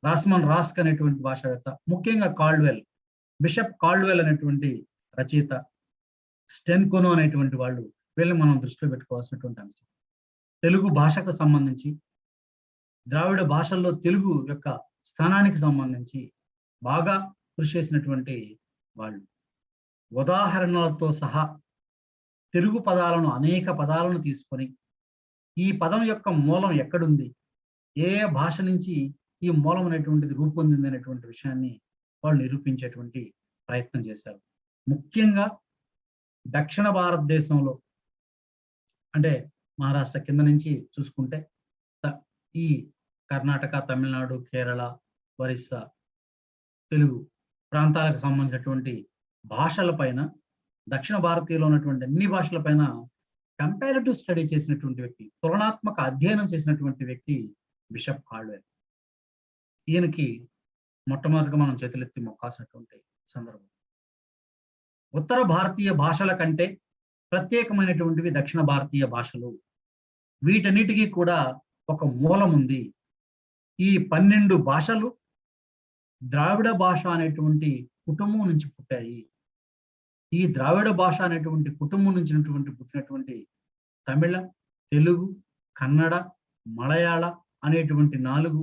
రాస్మన్ రాస్క్ అనేటువంటి భాషావేత్త, ముఖ్యంగా బిషప్ కాల్డ్వెల్ అనేటువంటి రచయిత, స్టెన్కోనో అనేటువంటి వాళ్ళు, వీళ్ళని మనం దృష్టిలో పెట్టుకోవాల్సినటువంటి అంశం. తెలుగు భాషకు సంబంధించి, ద్రావిడ భాషల్లో తెలుగు యొక్క స్థానానికి సంబంధించి బాగా కృషి చేసినటువంటి వాళ్ళు. ఉదాహరణలతో సహా తెలుగు పదాలను, అనేక పదాలను తీసుకొని ఈ పదం యొక్క మూలం ఎక్కడుంది, ఏ భాష నుంచి ఈ మూలం అనేటువంటిది రూపొందింది అనేటువంటి విషయాన్ని వాళ్ళు నిరూపించేటువంటి ప్రయత్నం చేశారు. ముఖ్యంగా దక్షిణ భారతదేశంలో, అంటే మహారాష్ట్ర కింద నుంచి చూసుకుంటే ఈ కర్ణాటక, తమిళనాడు, కేరళ, ఒరిస్సా తెలుగు ప్రాంతాలకు సంబంధించినటువంటి భాషల పైన, దక్షిణ భారతీయలో ఉన్నటువంటి అన్ని భాషల పైన కంపారిటివ్ స్టడీ చేసినటువంటి వ్యక్తి, తులనాత్మక అధ్యయనం చేసినటువంటి వ్యక్తి బిషప్ కాల్డ్వెల్. ఈయనకి మొట్టమొదటిగా మనం చేతులెత్తి మొక్కాల్సినటువంటి సందర్భం. ఉత్తర భారతీయ భాషల కంటే ప్రత్యేకమైనటువంటివి దక్షిణ భారతీయ భాషలు. వీటన్నిటికీ కూడా ఒక మూలం ఉంది. ఈ 12 భాషలు ద్రావిడ భాష అనేటువంటి కుటుంబం నుంచి పుట్టాయి. ఈ ద్రావిడ భాష అనేటువంటి కుటుంబం నుంచి పుట్టినటువంటి తమిళ, తెలుగు, కన్నడ, మలయాళ అనేటువంటి 4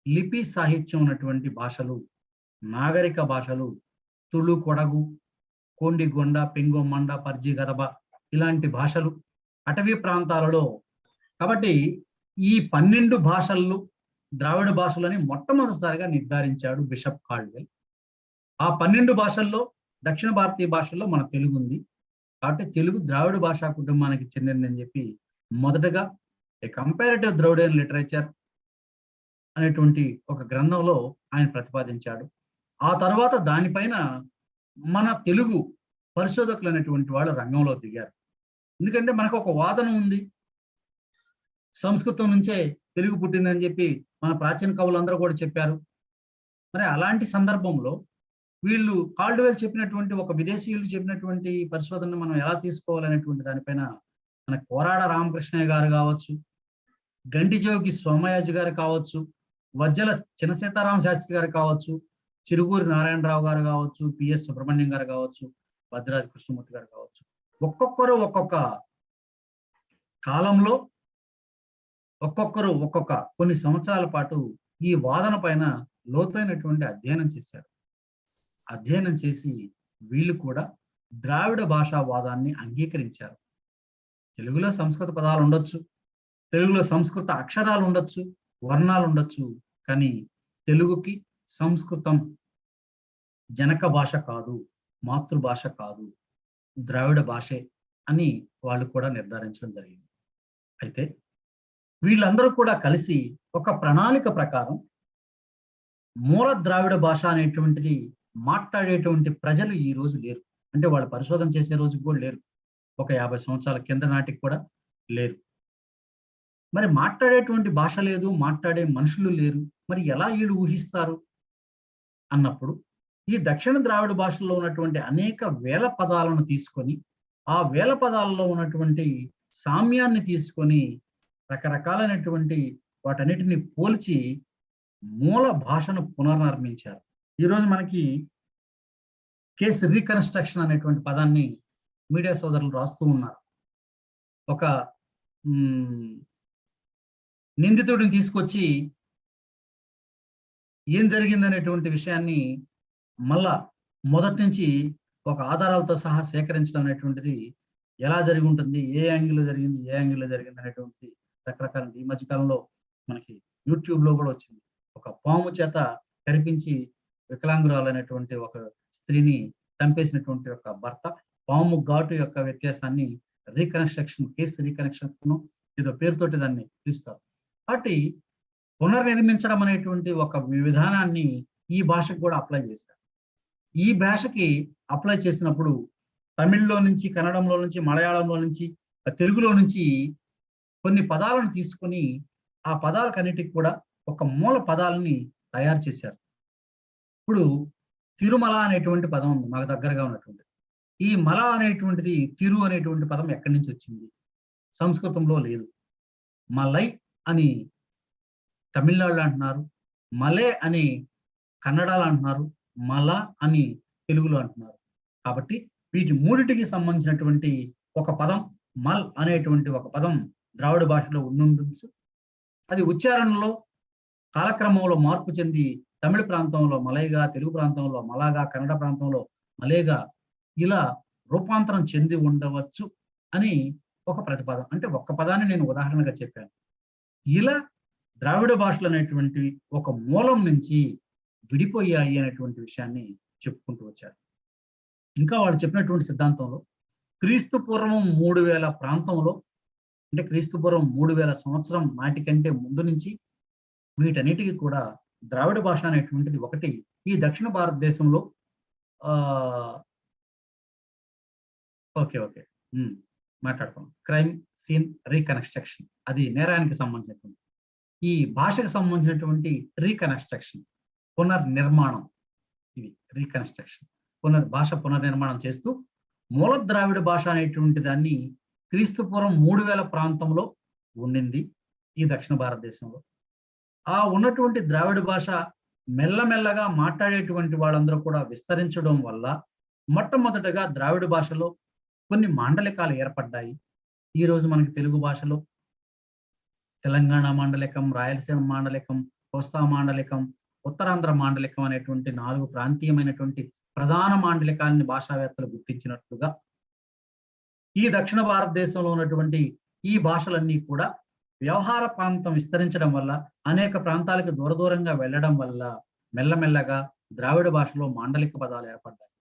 లిపి సాహిత్యం ఉన్నటువంటి భాషలు, నాగరిక భాషలు, తుళు, కొడగు, కోండి, గొండ, పెంగో, మండ, పర్జి, గదబ ఇలాంటి భాషలు అటవీ ప్రాంతాలలో. కాబట్టి ఈ 12 భాషల్లో ద్రావిడ భాషలని మొట్టమొదటిసారిగా నిర్ధారించాడు బిషప్ కాల్డ్వెల్. ఆ 12 భాషల్లో దక్షిణ భారతీయ భాషల్లో మన తెలుగు ఉంది. కాబట్టి తెలుగు ద్రావిడ భాషా కుటుంబానికి చెందిందని చెప్పి మొదటగా ఏ కంపారిటివ్ ద్రవిడియన్ లిటరేచర్ అనేటువంటి ఒక గ్రంథంలో ఆయన ప్రతిపాదించాడు. ఆ తర్వాత దానిపైన మన తెలుగు పరిశోధకులు అనేటువంటి వాళ్ళు రంగంలో దిగారు. ఎందుకంటే మనకు ఒక వాదన ఉంది, సంస్కృతం నుంచే తెలుగు పుట్టిందని చెప్పి మన ప్రాచీన కవులందరూ కూడా చెప్పారు. మరి అలాంటి సందర్భంలో వీళ్ళు కాల్డ్వెల్ చెప్పినటువంటి, ఒక విదేశీయులు చెప్పినటువంటి పరిశోధనను మనం ఎలా తీసుకోవాలనేటువంటి దానిపైన మన కోరాడ రామకృష్ణయ్య గారు కావచ్చు, గంటిజోగి సోమయాజి గారు కావచ్చు, వజ్జల చిన్న సీతారామ శాస్త్రి గారు కావచ్చు, చిరుగూరి నారాయణరావు గారు కావచ్చు, పిఎస్ సుబ్రహ్మణ్యం గారు కావచ్చు, భద్రాజి కృష్ణమూర్తి గారు కావచ్చు, ఒక్కొక్కరు ఒక్కొక్క కాలంలో ఒక్కొక్క కొన్ని సంవత్సరాల పాటు ఈ వాదన పైన లోతైనటువంటి అధ్యయనం చేశారు. అధ్యయనం చేసి వీళ్ళు కూడా ద్రావిడ భాషా వాదాన్ని అంగీకరించారు. తెలుగులో సంస్కృత పదాలు ఉండొచ్చు, తెలుగులో సంస్కృత అక్షరాలు ఉండొచ్చు, వర్ణాలు ఉండొచ్చు, కానీ తెలుగుకి సంస్కృతం జనక భాష కాదు, మాతృభాష కాదు, ద్రావిడ భాషే అని వాళ్ళు కూడా నిర్ధారించడం జరిగింది. అయితే వీళ్ళందరూ కూడా కలిసి ఒక ప్రణాళిక ప్రకారం మూల ద్రావిడ భాష అనేటువంటిది మాట్లాడేటువంటి ప్రజలు ఈ రోజు లేరు. అంటే వాళ్ళు పరిశోధన చేసే రోజుకి కూడా లేరు. ఒక 50 సంవత్సరాల కింద నాటికి కూడా లేరు. మరి మాట్లాడేటువంటి భాష లేదు, మాట్లాడే మనుషులు లేరు, మరి ఎలా వీళ్ళు ఊహిస్తారు అన్నప్పుడు ఈ దక్షిణ ద్రావిడ భాషల్లో ఉన్నటువంటి అనేక వేల పదాలను తీసుకొని, ఆ వేల పదాలలో ఉన్నటువంటి సామ్యాన్ని తీసుకొని రకరకాలైనటువంటి వాటన్నిటిని పోల్చి మూల భాషను పునర్నిర్మించారు. ఈరోజు మనకి కేస్ రీకన్‌స్ట్రక్షన్ అనేటువంటి పదాన్ని మీడియా సోదరులు రాస్తూ ఉన్నారు. ఒక నిందితుడిని తీసుకొచ్చి ఏం జరిగిందనేటువంటి విషయాన్ని మళ్ళా మొదటి నుంచి ఒక ఆధారాలతో సహా సేకరించడం అనేటువంటిది ఎలా జరిగి ఉంటుంది, ఏ యాంగిల్‌లో జరిగింది, ఏ యాంగిల్‌లో జరిగింది అనేటువంటిది రకరకాల ఈ మధ్య కాలంలో మనకి యూట్యూబ్‌లో కూడా వచ్చింది. ఒక పాము చేత కరిపించి వికలాంగురాలైనటువంటి ఒక స్త్రీని చంపేసినటువంటి ఒక భర్త, పాము ఘాటు యొక్క వ్యత్యాసాన్ని కేస్ రీకన్‌స్ట్రక్షన్ ఏదో పేరుతోటి దాన్ని పిలుస్తారు. కాబట్టి పునర్నిర్మించడం అనేటువంటి ఒక విధానాన్ని ఈ భాషకు కూడా అప్లై చేశారు. ఈ భాషకి అప్లై చేసినప్పుడు తమిళ్‌లో నుంచి, కన్నడంలో నుంచి, మలయాళంలో నుంచి, తెలుగులో నుంచి కొన్ని పదాలను తీసుకొని ఆ పదాలకన్నిటికి కూడా ఒక మూల పదాలని తయారు చేశారు. ఇప్పుడు తిరుమల అనేటువంటి పదం ఉంది మాకు దగ్గరగా ఉన్నటువంటిది. ఈ మల అనేటువంటిది తిరు అనేటువంటి పదం ఎక్కడి నుంచి వచ్చింది? సంస్కృతంలో లేదు. మలై అని తమిళనాడులో అంటున్నారు. మలే అని కన్నడలో అంటున్నారు. మల అని తెలుగులో అంటున్నారు. కాబట్టి వీటి మూడిటికి సంబంధించినటువంటి ఒక పదం మల్ అనేటువంటి ఒక పదం ద్రావిడ భాషలో ఉండుండొచ్చు. అది ఉచ్చారణలో కాలక్రమంలో మార్పు చెంది తమిళ ప్రాంతంలో మలైగా, తెలుగు ప్రాంతంలో మలాగా, కన్నడ ప్రాంతంలో మలేగా ఇలా రూపాంతరం చెంది ఉండవచ్చు అని ఒక ప్రతిపాదన. అంటే ఒక్క పదాన్ని నేను ఉదాహరణగా చెప్పాను. ఇలా ద్రావిడ భాషలు అనేటువంటి ఒక మూలం నుంచి విడిపోయాయి అనేటువంటి విషయాన్ని చెప్పుకుంటూ వచ్చారు. ఇంకా వాళ్ళు చెప్పినటువంటి సిద్ధాంతంలో క్రీస్తు పూర్వం 3000 ప్రాంతంలో, అంటే క్రీస్తు పూర్వం 3000 సంవత్సరం నాటికంటే ముందు నుంచి వీటన్నిటికీ కూడా ద్రావిడ భాష అనేటువంటిది ఒకటి ఈ దక్షిణ భారతదేశంలో ఓకే. మాట్లాడుకుందాం. క్రైమ్ సీన్ రీకన్‌స్ట్రక్షన్ అది నేరానికి సంబంధించినటువంటి. ఈ భాషకు సంబంధించినటువంటి రీకన్‌స్ట్రక్షన్ పునర్నిర్మాణం. ఇది రీకన్‌స్ట్రక్షన్. భాష పునర్నిర్మాణం చేస్తూ మూల ద్రావిడ భాష అనేటువంటి దాన్ని క్రీస్తు పూర్వం 3000 ప్రాంతంలో ఉండింది ఈ దక్షిణ భారతదేశంలో. ఆ ఉన్నటువంటి ద్రావిడ భాష మెల్లమెల్లగా మాట్లాడేటువంటి వాళ్ళందరూ కూడా విస్తరించడం వల్ల మొట్టమొదటగా ద్రావిడ భాషలో కొన్ని మాండలికాలు ఏర్పడ్డాయి. ఈ రోజు మనకి తెలుగు భాషలో తెలంగాణ మాండలికం, రాయలసీమ మాండలికం, కోస్తా మాండలికం, ఉత్తరాంధ్ర మాండలికం అనేటువంటి 4 ప్రాంతీయమైనటువంటి ప్రధాన మాండలికాలని భాషావేత్తలు గుర్తించినట్లుగా ఈ దక్షిణ భారతదేశంలో ఉన్నటువంటి ఈ భాషలన్నీ కూడా వ్యవహార ప్రాంతం విస్తరించడం వల్ల, అనేక ప్రాంతాలకు దూరంగా వెళ్ళడం వల్ల మెల్లమెల్లగా ద్రావిడ భాషలో మాండలిక పదాలు ఏర్పడ్డాయి.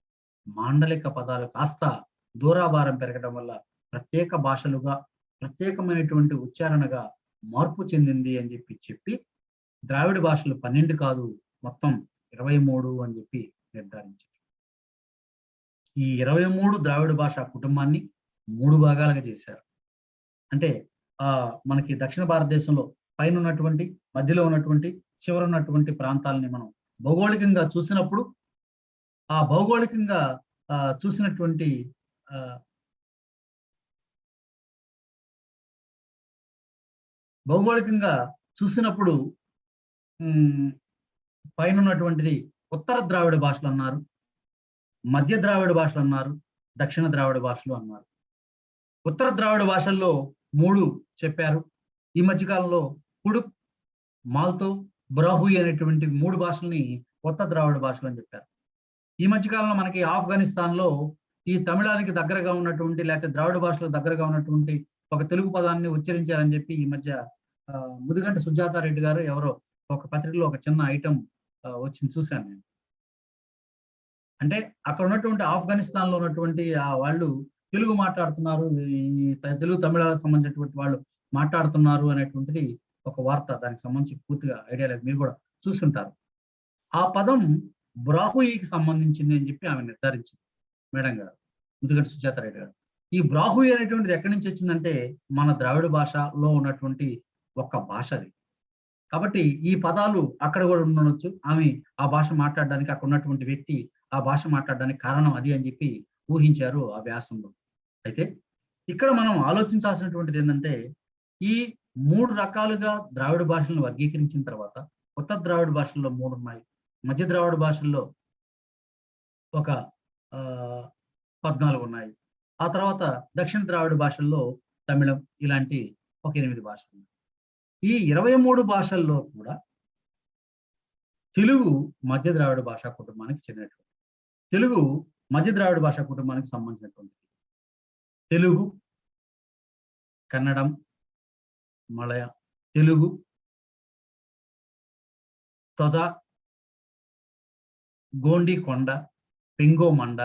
మాండలిక పదాలు కాస్త దూరాభారం పెరగడం వల్ల ప్రత్యేక భాషలుగా, ప్రత్యేకమైనటువంటి ఉచ్చారణగా మార్పు చెందింది అని చెప్పి ద్రావిడ భాషలు 12 కాదు మొత్తం 23 అని చెప్పి నిర్ధారించారు. ఈ 23 ద్రావిడ భాష కుటుంబాన్ని 3 భాగాలుగా చేశారు. అంటే మనకి దక్షిణ భారతదేశంలో పైన ఉన్నటువంటి, మధ్యలో ఉన్నటువంటి, చివర ఉన్నటువంటి ప్రాంతాలని మనం భౌగోళికంగా చూసినప్పుడు ఆ భౌగోళికంగా చూసినటువంటి పైన ఉన్నటువంటిది ఉత్తర ద్రావిడ భాషలు అన్నారు, మధ్య ద్రావిడ భాషలు అన్నారు, దక్షిణ ద్రావిడ భాషలు అన్నారు. ఉత్తర ద్రావిడ భాషల్లో 3 చెప్పారు. ఈ మధ్యకాలంలో కుడుక్, మాల్తో, బ్రాహుయి అనేటువంటి 3 భాషల్ని కొత్త ద్రావిడ భాషలు అని చెప్పారు. ఈ మధ్యకాలంలో మనకి ఆఫ్ఘనిస్తాన్‌లో ఈ తమిళానికి దగ్గరగా ఉన్నటువంటి, లేకపోతే ద్రావిడ భాషలకు దగ్గరగా ఉన్నటువంటి ఒక తెలుగు పదాన్ని ఉచ్చరించారని చెప్పి ఈ మధ్య ముదిగంటి సుజాతారెడ్డి గారు ఎవరో ఒక పత్రికలో ఒక చిన్న ఐటెం వచ్చింది, చూశాను నేను. అంటే అక్కడ ఉన్నటువంటి ఆఫ్ఘనిస్తాన్‌లో ఉన్నటువంటి వాళ్ళు తెలుగు మాట్లాడుతున్నారు, ఈ తెలుగు తమిళాలకు సంబంధించినటువంటి వాళ్ళు మాట్లాడుతున్నారు అనేటువంటిది ఒక వార్త. దానికి సంబంధించి పూర్తిగా ఐడియా లేదు, మీరు కూడా చూస్తుంటారు. ఆ పదం బ్రాహుయికి సంబంధించింది అని చెప్పి ఆమె నిర్ధారించింది, మేడం గారు, ముదిగంటి సుజాతారెడ్డి గారు. ఈ బ్రాహుయి అనేటువంటిది ఎక్కడి నుంచి వచ్చిందంటే మన ద్రావిడ భాషలో ఉన్నటువంటి ఒక భాష అది. కాబట్టి ఈ పదాలు అక్కడ కూడా ఉండొచ్చు. ఆమె ఆ భాష మాట్లాడడానికి అక్కడ ఉన్నటువంటి వ్యక్తి ఆ భాష మాట్లాడడానికి కారణం అది అని చెప్పి ఊహించారు ఆ వ్యాసంలో. అయితే ఇక్కడ మనం ఆలోచించాల్సినటువంటిది ఏంటంటే, ఈ 3 రకాలుగా ద్రావిడ భాషలను వర్గీకరించిన తర్వాత కొత్త ద్రావిడ భాషల్లో 3 ఉన్నాయి. మధ్య ద్రావిడ భాషల్లో ఒక ఆహ్, 14 ఉన్నాయి. ఆ తర్వాత దక్షిణ ద్రావిడ భాషల్లో తమిళం ఇలాంటి ఒక 8 భాషలు. ఈ 23 భాషల్లో కూడా తెలుగు మధ్య ద్రావిడ భాషా కుటుంబానికి చెందినటువంటిది. తెలుగు మధ్య ద్రావిడ భాషా కుటుంబానికి సంబంధించినటువంటిది. తెలుగు, కన్నడం, తెలుగు, తొద, గోండి కొండ, పెంగో మండ,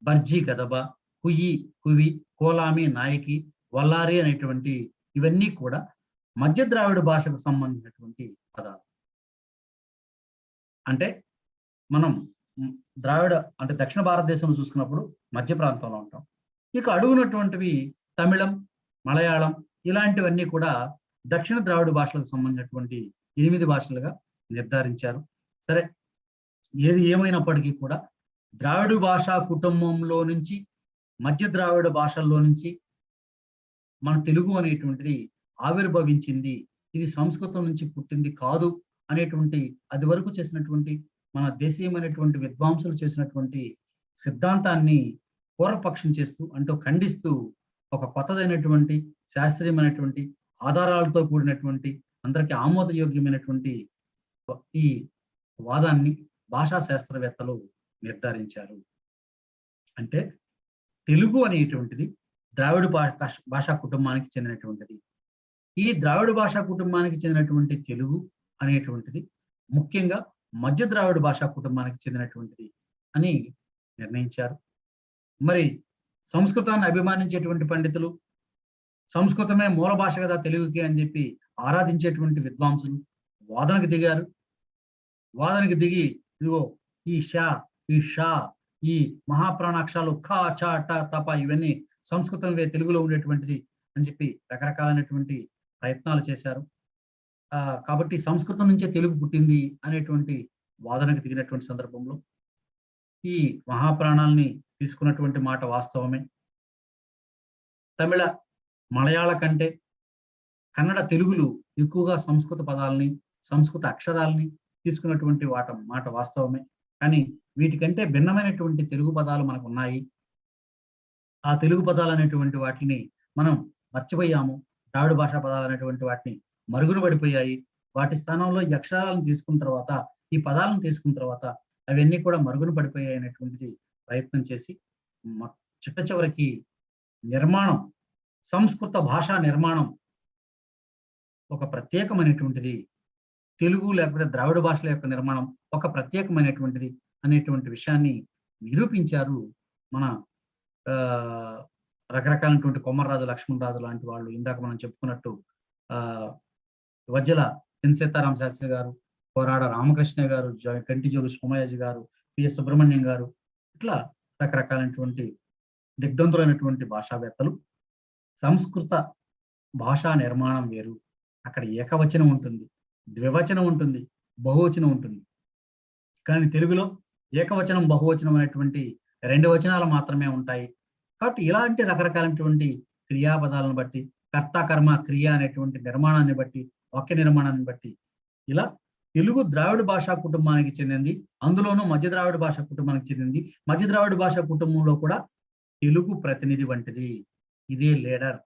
బర్జి గదబ, కుయి, కువి, కోలామి, నాయకి, వల్లారి అనేటువంటి ఇవన్నీ కూడా మధ్య ద్రావిడ భాషకు సంబంధించినటువంటి పదాలు. అంటే మనం ద్రావిడ అంటే దక్షిణ భారతదేశంలో చూసుకున్నప్పుడు మధ్య ప్రాంతంలో ఉంటాం. ఇక అడుగునటువంటివి తమిళం, మలయాళం ఇలాంటివన్నీ కూడా దక్షిణ ద్రావిడ భాషలకు సంబంధించినటువంటి 8 భాషలుగా నిర్ధారించారు. సరే, ఏది ఏమైనప్పటికీ కూడా ద్రావిడ భాషా కుటుంబంలో నుంచి మధ్య ద్రావిడ భాషల్లో నుంచి మన తెలుగు అనేటువంటిది ఆవిర్భవించింది. ఇది సంస్కృతం నుంచి పుట్టింది కాదు అనేటువంటి అది వరకు చేసినటువంటి మన దేశీయమైనటువంటి విద్వాంసులు చేసినటువంటి సిద్ధాంతాన్ని పూర్వపక్షం చేస్తూ ఖండిస్తూ ఒక కొత్తదైనటువంటి శాస్త్రీయమైనటువంటి ఆధారాలతో కూడినటువంటి అందరికీ ఆమోదయోగ్యమైనటువంటి ఈ వాదాన్ని భాషా శాస్త్రవేత్తలు నిర్ధారించారు. అంటే తెలుగు అనేటువంటిది ద్రావిడ భాషా కుటుంబానికి చెందినటువంటిది. ఈ ద్రావిడ భాషా కుటుంబానికి చెందినటువంటి తెలుగు అనేటువంటిది ముఖ్యంగా మధ్య ద్రావిడ భాషా కుటుంబానికి చెందినటువంటిది అని నిర్ణయించారు. మరి సంస్కృతాన్ని అభిమానించేటువంటి పండితులు సంస్కృతమే మూల భాష కదా తెలుగుకి అని చెప్పి ఆరాధించేటువంటి విద్వాంసులు వాదనకు దిగారు. వాదనకి దిగి ఇదిగో ఈ షా ఈ మహాప్రాణాక్షరాలు ఖ చ ట తప ఇవన్నీ సంస్కృతంవే తెలుగులో ఉండేటువంటిది అని చెప్పి రకరకాలైనటువంటి ప్రయత్నాలు చేశారు. కాబట్టి సంస్కృతం నుంచే తెలుగు పుట్టింది అనేటువంటి వాదనకు దిగినటువంటి సందర్భంలో ఈ మహాప్రాణాల్ని తీసుకున్నటువంటి మాట వాస్తవమే. తమిళ, మలయాళ కంటే కన్నడ, తెలుగులు ఎక్కువగా సంస్కృత పదాలని సంస్కృత అక్షరాలని తీసుకున్నటువంటి మాట వాస్తవమే. కానీ వీటికంటే భిన్నమైనటువంటి తెలుగు పదాలు మనకు ఉన్నాయి. ఆ తెలుగు పదాలు అనేటువంటి వాటిని మనం మర్చిపోయాము. ద్రావిడ భాషా పదాలు అనేటువంటి వాటిని మరుగున పడిపోయాయి. వాటి స్థానంలో ఈ అక్షరాలను తీసుకున్న తర్వాత ఈ పదాలను తీసుకున్న తర్వాత అవన్నీ కూడా మరుగున పడిపోయాయి అనేటువంటిది ప్రయత్నం చేసి చిట్ట చివరికి నిర్మాణం సంస్కృత భాషా నిర్మాణం ఒక ప్రత్యేకమైనటువంటిది. తెలుగు లేకపోతే ద్రావిడ భాషల యొక్క నిర్మాణం ఒక ప్రత్యేకమైనటువంటిది అనేటువంటి విషయాన్ని నిరూపించారు మన రకరకాలైనటువంటి కొమర్రాజు, లక్ష్మణరాజు లాంటి వాళ్ళు. ఇందాక మనం చెప్పుకున్నట్టు వజ్జల సీతారామ శాస్త్రి గారు, కోరాడ రామకృష్ణ గారు, కంటి జోగి సోమయాజి గారు, పిఎస్ సుబ్రహ్మణ్యం గారు, ఇట్లా రకరకాలైనటువంటి దిగ్ధంతులైనటువంటి భాషావేత్తలు సంస్కృత భాషా నిర్మాణం వేరు. అక్కడ ఏకవచనం ఉంటుంది, ద్వివచనం ఉంటుంది, బహువచనం ఉంటుంది. కానీ తెలుగులో ఏకవచనం, బహువచనం అనేటువంటి 2 వచనాలు మాత్రమే ఉంటాయి. కాబట్టి ఇలాంటి రకరకాలైనటువంటి క్రియాపదాలను బట్టి, కర్త, కర్మ, క్రియ అనేటువంటి నిర్మాణాన్ని బట్టి, వాక్య నిర్మాణాన్ని బట్టి ఇలా తెలుగు ద్రావిడ భాషా కుటుంబానికి చెందింది. అందులోనూ మధ్య ద్రావిడ భాషా కుటుంబానికి చెందింది. మధ్య ద్రావిడ భాషా కుటుంబంలో కూడా తెలుగు ప్రతినిధి వంటిది. ఇదే లీడర్.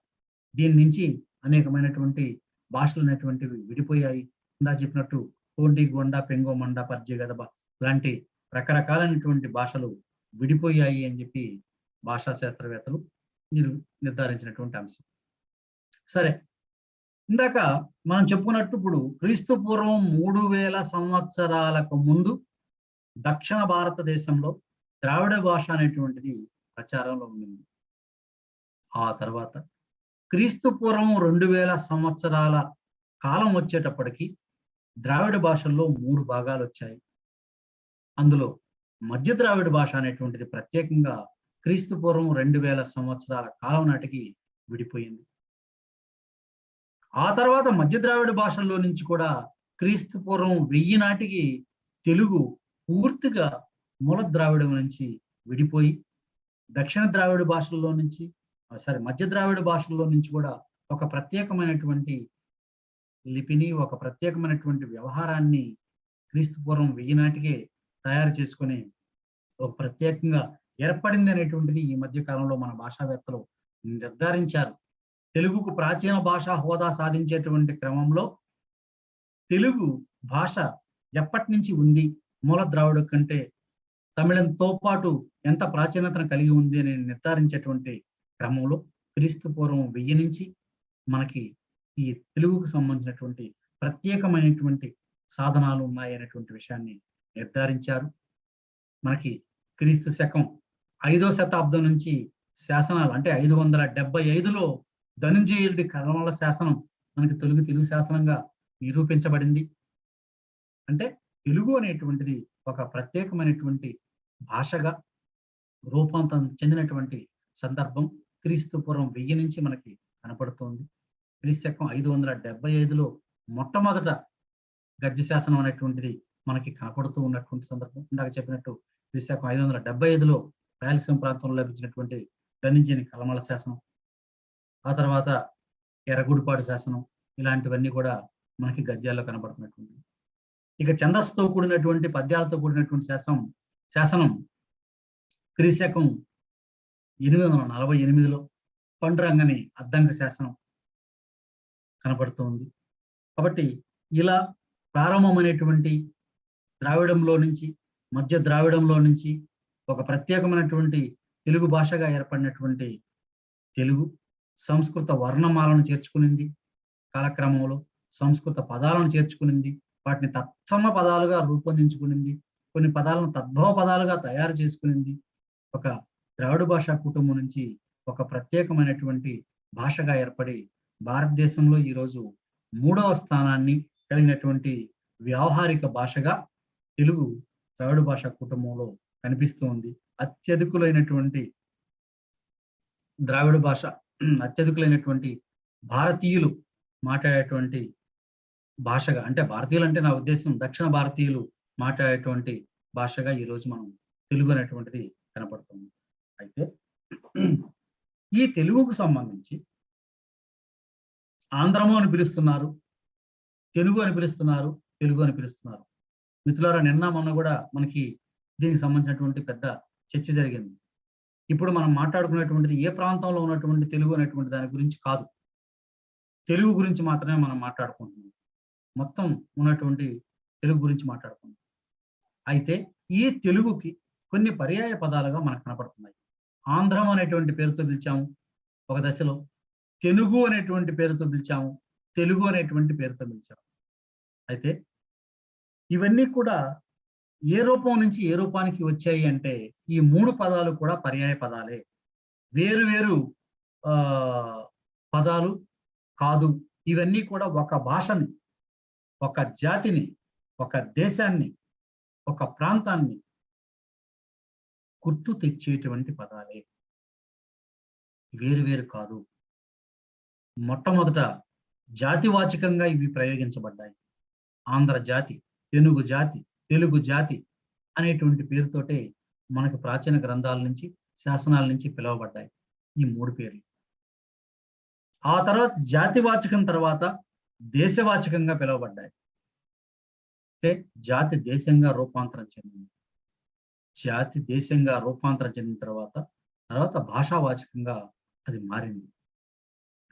దీని నుంచి అనేకమైనటువంటి భాషలు అనేటువంటివి విడిపోయాయి. ఇందా చెప్పినట్టు కోండి, గొండ, పెంగో, మండ, పర్జి, గదబ లాంటి రకరకాలైనటువంటి భాషలు విడిపోయాయి అని చెప్పి భాషా శాస్త్రవేత్తలు నిర్ధారించినటువంటి అంశం. సరే, ఇందాక మనం చెప్పుకున్నట్టు ఇప్పుడు క్రీస్తు పూర్వం 3000 సంవత్సరాలకు ముందు దక్షిణ భారతదేశంలో ద్రావిడ భాష అనేటువంటిది ప్రచారంలో ఉంది. ఆ తర్వాత క్రీస్తు పూర్వం 2000 సంవత్సరాల కాలం వచ్చేటప్పటికి ద్రావిడ భాషల్లో 3 భాగాలు వచ్చాయి. అందులో మధ్య ద్రావిడ భాష అనేటువంటిది ప్రత్యేకంగా క్రీస్తు పూర్వం 2000 సంవత్సరాల కాలం నాటికి విడిపోయింది. ఆ తర్వాత మధ్య ద్రావిడ భాషల్లో నుంచి కూడా క్రీస్తు పూర్వం 1000 నాటికి తెలుగు పూర్తిగా మూల ద్రావిడం నుంచి విడిపోయి దక్షిణ ద్రావిడ భాషల్లో నుంచి మధ్య ద్రావిడ భాషల్లో నుంచి కూడా ఒక ప్రత్యేకమైనటువంటి లిపిని, ఒక ప్రత్యేకమైనటువంటి వ్యవహారాన్ని క్రీస్తు పూర్వం 1000 నాటికే తయారు చేసుకొని ఒక ప్రత్యేకంగా ఏర్పడింది అనేటువంటిది ఈ మధ్య కాలంలో మన భాషావేత్తలు నిర్ధారించారు. తెలుగుకు ప్రాచీన భాషా హోదా సాధించేటువంటి క్రమంలో తెలుగు భాష ఎప్పటి నుంచి ఉంది, మూల ద్రావిడ కంటే తమిళంతో పాటు ఎంత ప్రాచీనతను కలిగి ఉంది అని నిర్ధారించేటువంటి క్రమంలో క్రీస్తు పూర్వం 1000 నుంచి మనకి ఈ తెలుగుకు సంబంధించినటువంటి ప్రత్యేకమైనటువంటి సాధనాలు ఉన్నాయి అనేటువంటి విషయాన్ని నిర్ధారించారు. మనకి క్రీస్తు శకం 5వ శతాబ్దం నుంచి శాసనాలు అంటే 575లో ధనుంజయుడి కర్మల శాసనం మనకి తెలుగు శాసనంగా నిరూపించబడింది. అంటే తెలుగు అనేటువంటిది ఒక ప్రత్యేకమైనటువంటి భాషగా రూపాంతరం చెందినటువంటి సందర్భం క్రీస్తు పూర్వం 1000 నుంచి మనకి కనపడుతోంది. క్రీస్తు శకం 575లో మొట్టమొదట గద్య శాసనం అనేటువంటిది మనకి కనపడుతూ ఉన్నటువంటి సందర్భం. ఇందాక చెప్పినట్టు క్రీస్తు శకం 575లో రాయలసీమ ప్రాంతంలో లభించినటువంటి ధనుంజయుని కలమల శాసనం, ఆ తర్వాత ఎర్రగుడిపాడు శాసనం, ఇలాంటివన్నీ కూడా మనకి గద్యాల్లో కనబడుతున్నటువంటి. ఇక ఛందస్సుతో కూడినటువంటి పద్యాలతో కూడినటువంటి శాసనం క్రీస్తు శకం 848లో పండురంగని అద్దంక శాసనం కనపడుతుంది. కాబట్టి ఇలా ప్రారంభమైనటువంటి ద్రావిడంలో నుంచి, మధ్య ద్రావిడంలో నుంచి ఒక ప్రత్యేకమైనటువంటి తెలుగు భాషగా ఏర్పడినటువంటి తెలుగు సంస్కృత వర్ణమాలను చేర్చుకునింది. కాలక్రమంలో సంస్కృత పదాలను చేర్చుకునింది, వాటిని తత్సమ పదాలుగా రూపొందించుకునింది, కొన్ని పదాలను తద్భవ పదాలుగా తయారు చేసుకునింది. ఒక ద్రావిడ భాషా కుటుంబం నుంచి ఒక ప్రత్యేకమైనటువంటి భాషగా ఏర్పడి భారతదేశంలో ఈరోజు 3వ స్థానాన్ని కలిగినటువంటి వ్యావహారిక భాషగా తెలుగు ద్రావిడ భాషా కుటుంబంలో కనిపిస్తూ ఉంది. అత్యధికులైనటువంటి ద్రావిడ భాష, అత్యధికులైనటువంటి భారతీయులు మాట్లాడేటువంటి భాషగా, అంటే భారతీయులు అంటే నా ఉద్దేశం దక్షిణ భారతీయులు మాట్లాడేటువంటి భాషగా ఈరోజు మనం తెలుగు అనేటువంటిది కనపడుతుంది. అయితే ఈ తెలుగుకు సంబంధించి ఆంధ్రము అని పిలుస్తున్నారు, తెలుగు అని పిలుస్తున్నారు, తెలుగు అని పిలుస్తున్నారు. మిత్రులారా, నిన్న మొన్న కూడా మనకి దీనికి సంబంధించినటువంటి పెద్ద చర్చ జరిగింది. ఇప్పుడు మనం మాట్లాడుకునేటువంటిది ఏ ప్రాంతంలో ఉన్నటువంటి తెలుగు అనేటువంటి దాని గురించి కాదు, తెలుగు గురించి మాత్రమే మనం మాట్లాడుకుంటున్నాం. మొత్తం ఉన్నటువంటి తెలుగు గురించి మాట్లాడుకుంటున్నాం. అయితే ఈ తెలుగుకి కొన్ని పర్యాయ పదాలుగా మనకు కనపడుతున్నాయి. ఆంధ్రం అనేటువంటి పేరుతో పిలిచాము ఒక దశలో, తెలుగు అనేటువంటి పేరుతో పిలిచాము, తెలుగు అనేటువంటి పేరుతో పిలిచాము. అయితే ఇవన్నీ కూడా ఏ రూపం నుంచి ఏ రూపానికి వచ్చాయి అంటే ఈ 3 పదాలు కూడా పర్యాయ పదాలే, వేరు వేరు పదాలు కాదు. ఇవన్నీ కూడా ఒక భాషని, ఒక జాతిని, ఒక దేశాన్ని, ఒక ప్రాంతాన్ని గుర్తు తెచ్చేటువంటి పదాలే, వేరు వేరు కాదు. మొట్టమొదట జాతివాచకంగా ఇవి ప్రయోగించబడ్డాయి. ఆంధ్ర జాతి, తెలుగు జాతి, తెలుగు జాతి అనేటువంటి పేరుతోటే మనకు ప్రాచీన గ్రంథాల నుంచి, శాసనాల నుంచి పిలువబడ్డాయి ఈ 3 పేర్లు. ఆ తర్వాత జాతివాచకం తర్వాత దేశవాచకంగా పిలువబడ్డాయి. అంటే జాతి దేశంగా రూపాంతరం చెందింది. జాతి దేశంగా రూపాంతరం చెందిన తర్వాత భాషావాచకంగా అది మారింది.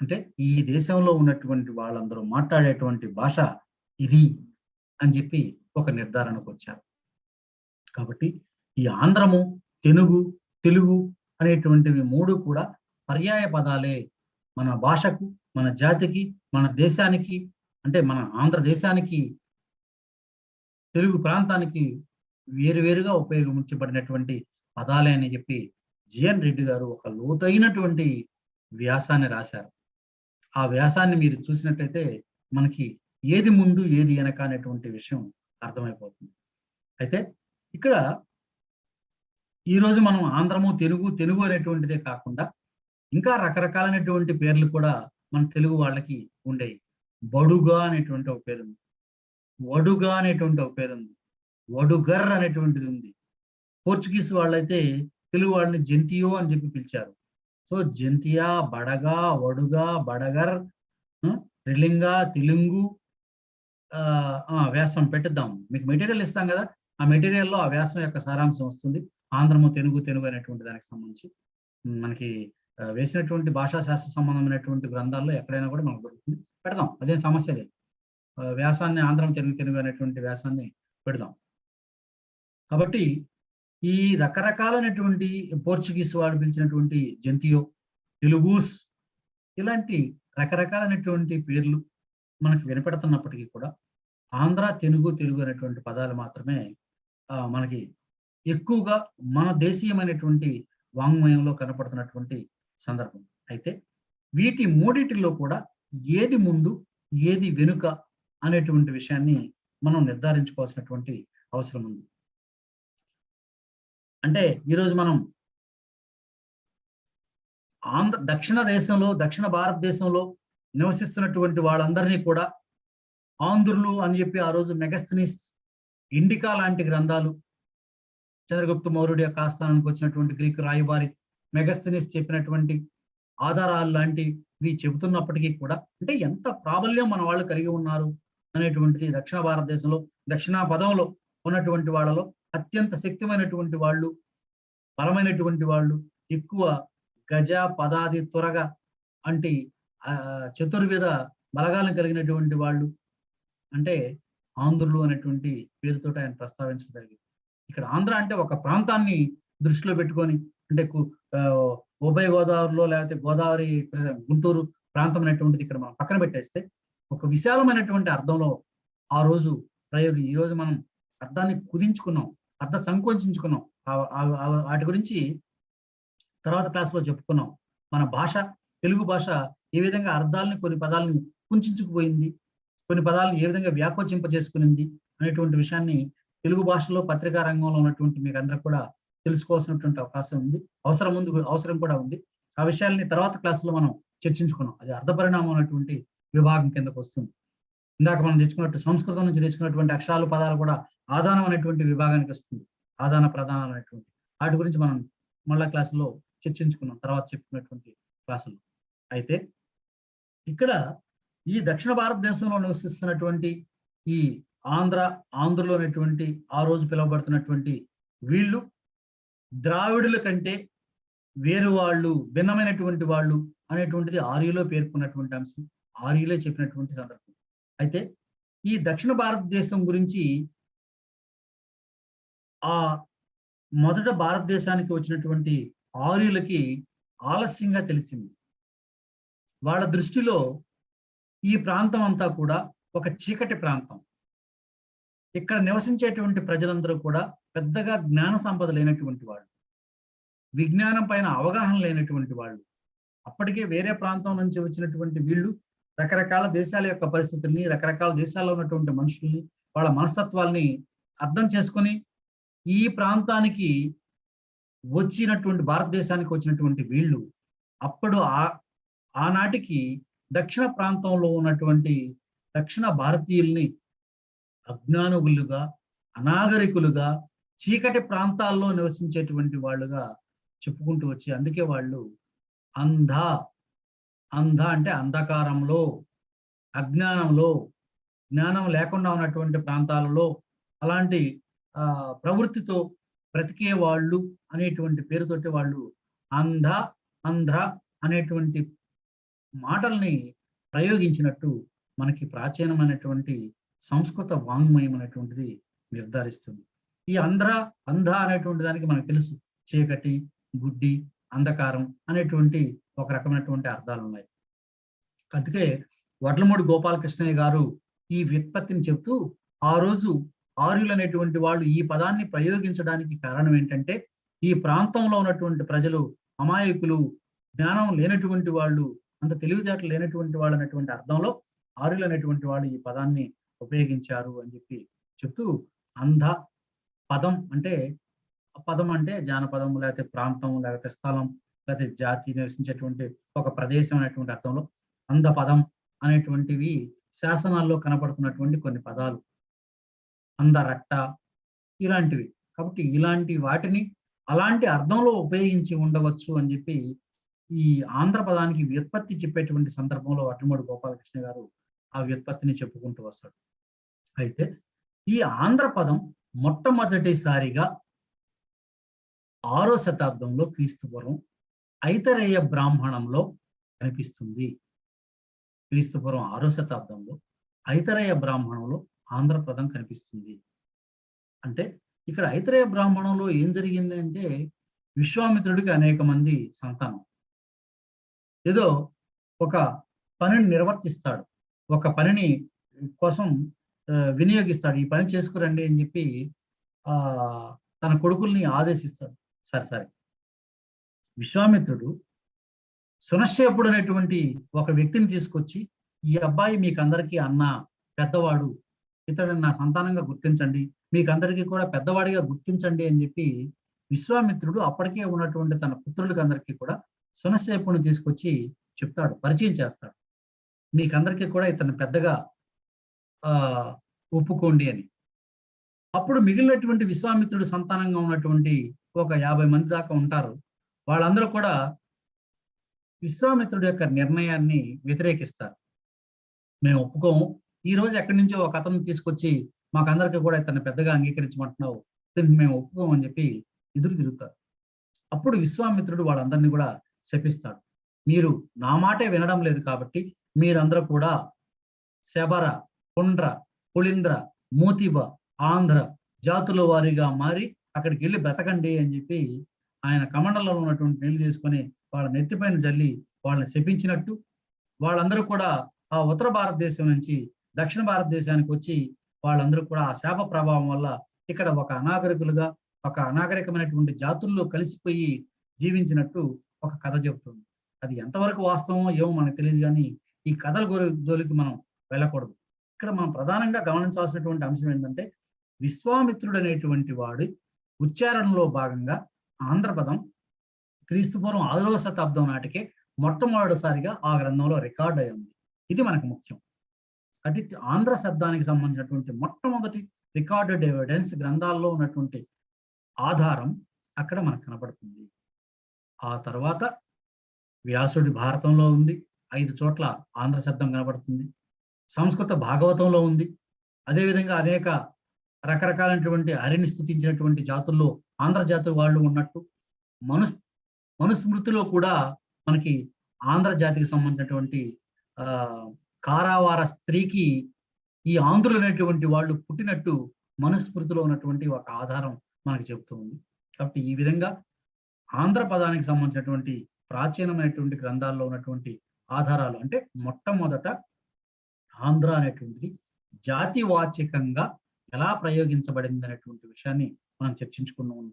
అంటే ఈ దేశంలో ఉన్నటువంటి వాళ్ళందరూ మాట్లాడేటువంటి భాష ఇది అని చెప్పి ఒక నిర్ధారణకు వచ్చారు. కాబట్టి ఈ ఆంధ్రము, తెలుగు అనేటువంటివి 3 కూడా పర్యాయ పదాలే. మన భాషకు, మన జాతికి, మన దేశానికి, అంటే మన ఆంధ్రదేశానికి, తెలుగు ప్రాంతానికి వేరువేరుగా ఉపయోగించబడినటువంటి పదాలే అని చెప్పి జిఎన్ రెడ్డి గారు ఒక లోతైనటువంటి వ్యాసాన్ని రాశారు. ఆ వ్యాసాన్ని మీరు చూసినట్లయితే మనకి ఏది ముందు ఏది వెనక అనేటువంటి విషయం అర్థమైపోతుంది. అయితే ఇక్కడ ఈరోజు మనం ఆంధ్రము, తెలుగు అనేటువంటిదే కాకుండా ఇంకా రకరకాలైనటువంటి పేర్లు కూడా మన తెలుగు వాళ్ళకి ఉండేవి. బడుగా అనేటువంటి ఒక పేరు ఉంది. వడుగా అనేటువంటి ఒక పేరు ఉంది. వడుగర్ అనేటువంటిది ఉంది. పోర్చుగీస్ వాళ్ళైతే తెలుగు వాళ్ళని జంతియో అని చెప్పి పిలిచారు. సో జంతియా, బడగా, వడుగా, బడగర్, త్రిలింగ, తెలుగు, వ్యాసం పెట్టిద్దాం. మీకు మెటీరియల్ ఇస్తాం కదా! ఆ మెటీరియల్‌లో ఆ వ్యాసం యొక్క సారాంశం వస్తుంది. ఆంధ్రము, తెలుగు అనేటువంటి దానికి సంబంధించి మనకి వేసినటువంటి భాషా శాస్త్ర సంబంధమైనటువంటి గ్రంథాల్లో ఎక్కడైనా కూడా మనకు దొరుకుతుంది. పెడదాం. అదేం సమస్య లేదు. వ్యాసాన్ని ఆంధ్రం, తెలుగు అనేటువంటి వ్యాసాన్ని పెడదాం. కాబట్టి ఈ రకరకాలైనటువంటి పోర్చుగీస్ వాడు పిలిచినటువంటి జంతియో, తెలుగూస్ ఇలాంటి రకరకాలైనటువంటి పేర్లు మనకు వినపడుతున్నప్పటికీ కూడా ఆంధ్ర, తెలుగు అనేటువంటి పదాలు మాత్రమే మనకి ఎక్కువగా మన దేశీయమైనటువంటి వాంగ్మయంలో కనపడుతున్నటువంటి సందర్భం. అయితే వీటి మూడిటిలో కూడా ఏది ముందు, ఏది వెనుక అనేటువంటి విషయాన్ని మనం నిర్ధారించుకోవాల్సినటువంటి అవసరం ఉంది. అంటే ఈరోజు మనం దక్షిణ భారతదేశంలో నివసిస్తున్నటువంటి వాళ్ళందరినీ కూడా ఆంధ్రులు అని చెప్పి ఆ రోజు మెగస్థనీస్, ఇండికా లాంటి గ్రంథాలు, చంద్రగుప్త మౌర్యుడి యొక్క ఆస్థానానికి వచ్చినటువంటి గ్రీకు రాయబారి మెగస్థనీస్ చెప్పినటువంటి ఆధారాలు లాంటివి చెబుతున్నప్పటికీ కూడా అంటే ఎంత ప్రాబల్యం మన వాళ్ళు కలిగి ఉన్నారు అనేటువంటిది దక్షిణ భారతదేశంలో దక్షిణా పదంలో ఉన్నటువంటి వాళ్ళలో అత్యంత శక్తిమైనటువంటి వాళ్ళు, బలమైనటువంటి వాళ్ళు, ఎక్కువ గజ, పదాది, తురగ అంటే చతుర్విధ బలగాలను కలిగినటువంటి వాళ్ళు అంటే ఆంధ్రులు అనేటువంటి పేరుతోటి ఆయన ప్రస్తావించడం జరిగింది. ఇక్కడ ఆంధ్ర అంటే ఒక ప్రాంతాన్ని దృష్టిలో పెట్టుకొని అంటే ఉభయ గోదావరిలో లేకపోతే గోదావరి, గుంటూరు ప్రాంతం అనేటువంటిది ఇక్కడ మనం పక్కన పెట్టేస్తే ఒక విశాలమైనటువంటి అర్థంలో ఆ రోజు ఈ రోజు మనం అర్థాన్ని కుదించుకున్నాం, అర్థ సంకోచించుకున్నాం. వాటి గురించి తర్వాత క్లాసులో చెప్పుకున్నాం. మన భాష, తెలుగు భాష ఏ విధంగా అర్థాలని, కొన్ని పదాలని కుంచుకుపోయింది, కొన్ని పదాలను ఏ విధంగా వ్యాకోచింపజేసుకునింది అనేటువంటి విషయాన్ని తెలుగు భాషలో పత్రికా రంగంలో ఉన్నటువంటి మీకు అందరికి కూడా తెలుసుకోవాల్సినటువంటి అవకాశం ఉంది, అవసరం కూడా ఉంది. ఆ విషయాల్ని తర్వాత క్లాసులో మనం చర్చించుకున్నాం. అది అర్థ పరిణామం అనేటువంటి విభాగం కిందకు వస్తుంది. ఇందాక మనం తెచ్చుకున్నట్టు సంస్కృతం నుంచి తెచ్చుకున్నటువంటి అక్షరాలు, పదాలు కూడా ఆదానం అనేటువంటి విభాగానికి వస్తుంది. ఆదాన ప్రధానం అనేటువంటి వాటి గురించి మనం మళ్ళా క్లాసులో చర్చించుకున్నాం, తర్వాత చెప్పుకున్నటువంటి క్లాసులో. అయితే ఇక్కడ ఈ దక్షిణ భారతదేశంలో నివసిస్తున్నటువంటి ఈ ఆంధ్రులు అనేటువంటి ఆ రోజు పిలువబడుతున్నటువంటి వీళ్ళు ద్రావిడుల కంటే వేరు వాళ్ళు, భిన్నమైనటువంటి వాళ్ళు అనేటువంటిది ఆర్యులో పేర్కొన్నటువంటి అంశం, ఆర్యులే చెప్పినటువంటి సందర్భం. అయితే ఈ దక్షిణ భారతదేశం గురించి ఆ మొదట భారతదేశానికి వచ్చినటువంటి ఆర్యులకి ఆలస్యంగా తెలిసింది. వాళ్ళ దృష్టిలో ఈ ప్రాంతం అంతా కూడా ఒక చీకటి ప్రాంతం. ఇక్కడ నివసించేటువంటి ప్రజలందరూ కూడా పెద్దగా జ్ఞాన సంపద లేనటువంటి వాళ్ళు, విజ్ఞానం పైన అవగాహన లేనటువంటి వాళ్ళు. అప్పటికే వేరే ప్రాంతం నుంచి వచ్చినటువంటి వీళ్ళు రకరకాల దేశాల యొక్క పరిస్థితుల్ని, రకరకాల దేశాల్లో ఉన్నటువంటి మనుషుల్ని, వాళ్ళ మనస్తత్వాల్ని అర్థం చేసుకొని ఈ ప్రాంతానికి వచ్చినటువంటి, భారతదేశానికి వచ్చినటువంటి వీళ్ళు అప్పుడు ఆనాటికి దక్షిణ ప్రాంతంలో ఉన్నటువంటి దక్షిణ భారతీయుల్ని అజ్ఞానులుగా, అనాగరికులుగా, చీకటి ప్రాంతాల్లో నివసించేటువంటి వాళ్ళుగా చెప్పుకుంటూ వచ్చి, అందుకే వాళ్ళు అంధ అంటే అంధకారంలో, అజ్ఞానంలో, జ్ఞానం లేకుండా ఉన్నటువంటి ప్రాంతాలలో అలాంటి ప్రవృత్తితో బ్రతికే వాళ్ళు అనేటువంటి పేరుతోటి వాళ్ళు ఆంధ్ర అనేటువంటి మాటల్ని ప్రయోగించినట్టు మనకి ప్రాచీనమైనటువంటి సంస్కృత వాంగ్మయం అనేటువంటిది నిర్ధారిస్తుంది. ఈ అంధ అనేటువంటి దానికి మనకు తెలుసు, చీకటి, గుడ్డి, అంధకారం అనేటువంటి ఒక రకమైనటువంటి అర్థాలు ఉన్నాయి. అందుకే వడ్లమూడి గోపాలకృష్ణయ్య గారు ఈ వ్యుత్పత్తిని చెప్తూ ఆ రోజు ఆర్యులు అనేటువంటి వాళ్ళు ఈ పదాన్ని ప్రయోగించడానికి కారణం ఏంటంటే ఈ ప్రాంతంలో ఉన్నటువంటి ప్రజలు అమాయకులు, జ్ఞానం లేనటువంటి వాళ్ళు, అంత తెలివితేటలు లేనటువంటి వాళ్ళు అనేటువంటి అర్థంలో ఆర్యులు అనేటువంటి వాళ్ళు ఈ పదాన్ని ఉపయోగించారు అని చెప్పి చెప్తూ, అంధ పదం అంటే జానపదం, లేకపోతే ప్రాంతం, లేకపోతే స్థలం, లేకపోతే జాతి, నివసించేటువంటి ఒక ప్రదేశం అనేటువంటి అర్థంలో అంధ పదం అనేటువంటివి శాసనాల్లో కనపడుతున్నటువంటి కొన్ని పదాలు. అందరట్ట ఇలాంటివి. కాబట్టి ఇలాంటి వాటిని అలాంటి అర్థంలో ఉపయోగించి ఉండవచ్చు అని చెప్పి ఈ ఆంధ్ర పదానికి వ్యుత్పత్తి చెప్పేటువంటి సందర్భంలో వడ్లమూడి గోపాలకృష్ణ గారు ఆ వ్యుత్పత్తిని చెప్పుకుంటూ వస్తాడు. అయితే ఈ ఆంధ్ర పదం మొట్టమొదటిసారిగా 6వ శతాబ్దంలో క్రీస్తుపూర్వం ఐతరేయ బ్రాహ్మణంలో కనిపిస్తుంది. క్రీస్తుపూర్వం 6వ శతాబ్దంలో ఐతరేయ బ్రాహ్మణంలో ఆంధ్ర పదం కనిపిస్తుంది. అంటే ఇక్కడ ఐతరేయ బ్రాహ్మణంలో ఏం జరిగింది అంటే విశ్వామిత్రుడికి అనేక మంది సంతానం. ఏదో ఒక పనిని నిర్వర్తిస్తాడు, ఒక పనిని కోసం వినియోగిస్తాడు. ఈ పని చేసుకురండి అని చెప్పి తన కొడుకుల్ని ఆదేశిస్తాడు. సరే విశ్వామిత్రుడు సునశ్శేపుడు అనేటువంటి ఒక వ్యక్తిని తీసుకొచ్చి, ఈ అబ్బాయి మీకందరికీ అన్న పెద్దవాడు, ఇతడిని నా సంతానంగా గుర్తించండి, మీకందరికీ కూడా పెద్దవాడిగా గుర్తించండి అని చెప్పి విశ్వామిత్రుడు అప్పటికే ఉన్నటువంటి తన పుత్రులకి అందరికీ కూడా సునశ్శేపుడిని తీసుకొచ్చి చెప్తాడు, పరిచయం చేస్తాడు. మీకందరికీ కూడా ఇతన్ని పెద్దగా ఒప్పుకోండి అని. అప్పుడు మిగిలినటువంటి విశ్వామిత్రుడు సంతానంగా ఉన్నటువంటి ఒక 50 మంది దాకా ఉంటారు. వాళ్ళందరూ కూడా విశ్వామిత్రుడి యొక్క నిర్ణయాన్ని వ్యతిరేకిస్తారు. మేము ఒప్పుకోము, ఈ రోజు ఎక్కడి నుంచో ఒక అతను తీసుకొచ్చి మాకందరికీ కూడా ఇతన్ని పెద్దగా అంగీకరించమంటున్నావు, దీనికి మేము ఒప్పుకోము అని చెప్పి ఎదురు తిరుగుతారు. అప్పుడు విశ్వామిత్రుడు వాళ్ళందరినీ కూడా శపిస్తాడు. మీరు నా మాటే వినడం లేదు కాబట్టి మీరందరూ కూడా శబర, పుండ్ర, పుళింద్ర, మూతిబ, ఆంధ్ర జాతుల వారిగా మారి అక్కడికి వెళ్ళి బ్రతకండి అని చెప్పి ఆయన కమండలంలో ఉన్నటువంటి నీళ్లు తీసుకొని వాళ్ళ నెత్తిపైన జల్లి వాళ్ళని శపించినట్టు, వాళ్ళందరూ కూడా ఆ ఉత్తర భారతదేశం నుంచి దక్షిణ భారతదేశానికి వచ్చి వాళ్ళందరూ కూడా ఆ శాప ప్రభావం వల్ల ఇక్కడ ఒక అనాగరికులుగా, ఒక అనాగరికమైనటువంటి జాతుల్లో కలిసిపోయి జీవించినట్టు ఒక కథ చెబుతుంది. అది ఎంతవరకు వాస్తవమో ఏమో మనకు తెలియదు, కానీ ఈ కథల జోలికి మనం వెళ్ళకూడదు. ఇక్కడ మనం ప్రధానంగా గమనించాల్సినటువంటి అంశం ఏంటంటే విశ్వామిత్రుడు అనేటువంటి వాడి ఉచ్చారణలో భాగంగా ఆంధ్ర పదం క్రీస్తుపూర్వం 6వ శతాబ్దం నాటికే మొట్టమొదటిసారిగా ఆ గ్రంథంలో రికార్డ్ అయ్యింది. ఇది మనకు ముఖ్యం. అంటే ఆంధ్ర శబ్దానికి సంబంధించినటువంటి మొట్టమొదటి రికార్డెడ్ ఎవిడెన్స్ గ్రంథాల్లో ఉన్నటువంటి ఆధారం అక్కడ మనకు కనబడుతుంది. ఆ తర్వాత వ్యాసుడి భారతంలో ఉంది, 5 చోట్ల ఆంధ్ర శబ్దం కనబడుతుంది. సంస్కృత భాగవతంలో ఉంది. అదేవిధంగా అనేక రకరకాలైనటువంటి హరిని స్తుతించినటువంటి జాతుల్లో ఆంధ్ర జాతి వాళ్ళు ఉన్నట్టు మనుస్మృతిలో కూడా మనకి ఆంధ్ర జాతికి సంబంధించినటువంటి కారావార స్త్రీకి ఈ ఆంధ్రులు అనేటువంటి వాళ్ళు పుట్టినట్టు మనుస్మృతిలో ఉన్నటువంటి ఒక ఆధారం మనకి చెబుతూ ఉంది. కాబట్టి ఈ విధంగా ఆంధ్ర పదానికి సంబంధించినటువంటి ప్రాచీనమైనటువంటి గ్రంథాల్లో ఉన్నటువంటి ఆధారాలు అంటే మొట్టమొదట ఆంధ్ర అనేటువంటిది జాతివాచకంగా ఎలా ప్రయోగించబడింది అనేటువంటి విషయాన్ని మనం చర్చించుకున్నాం.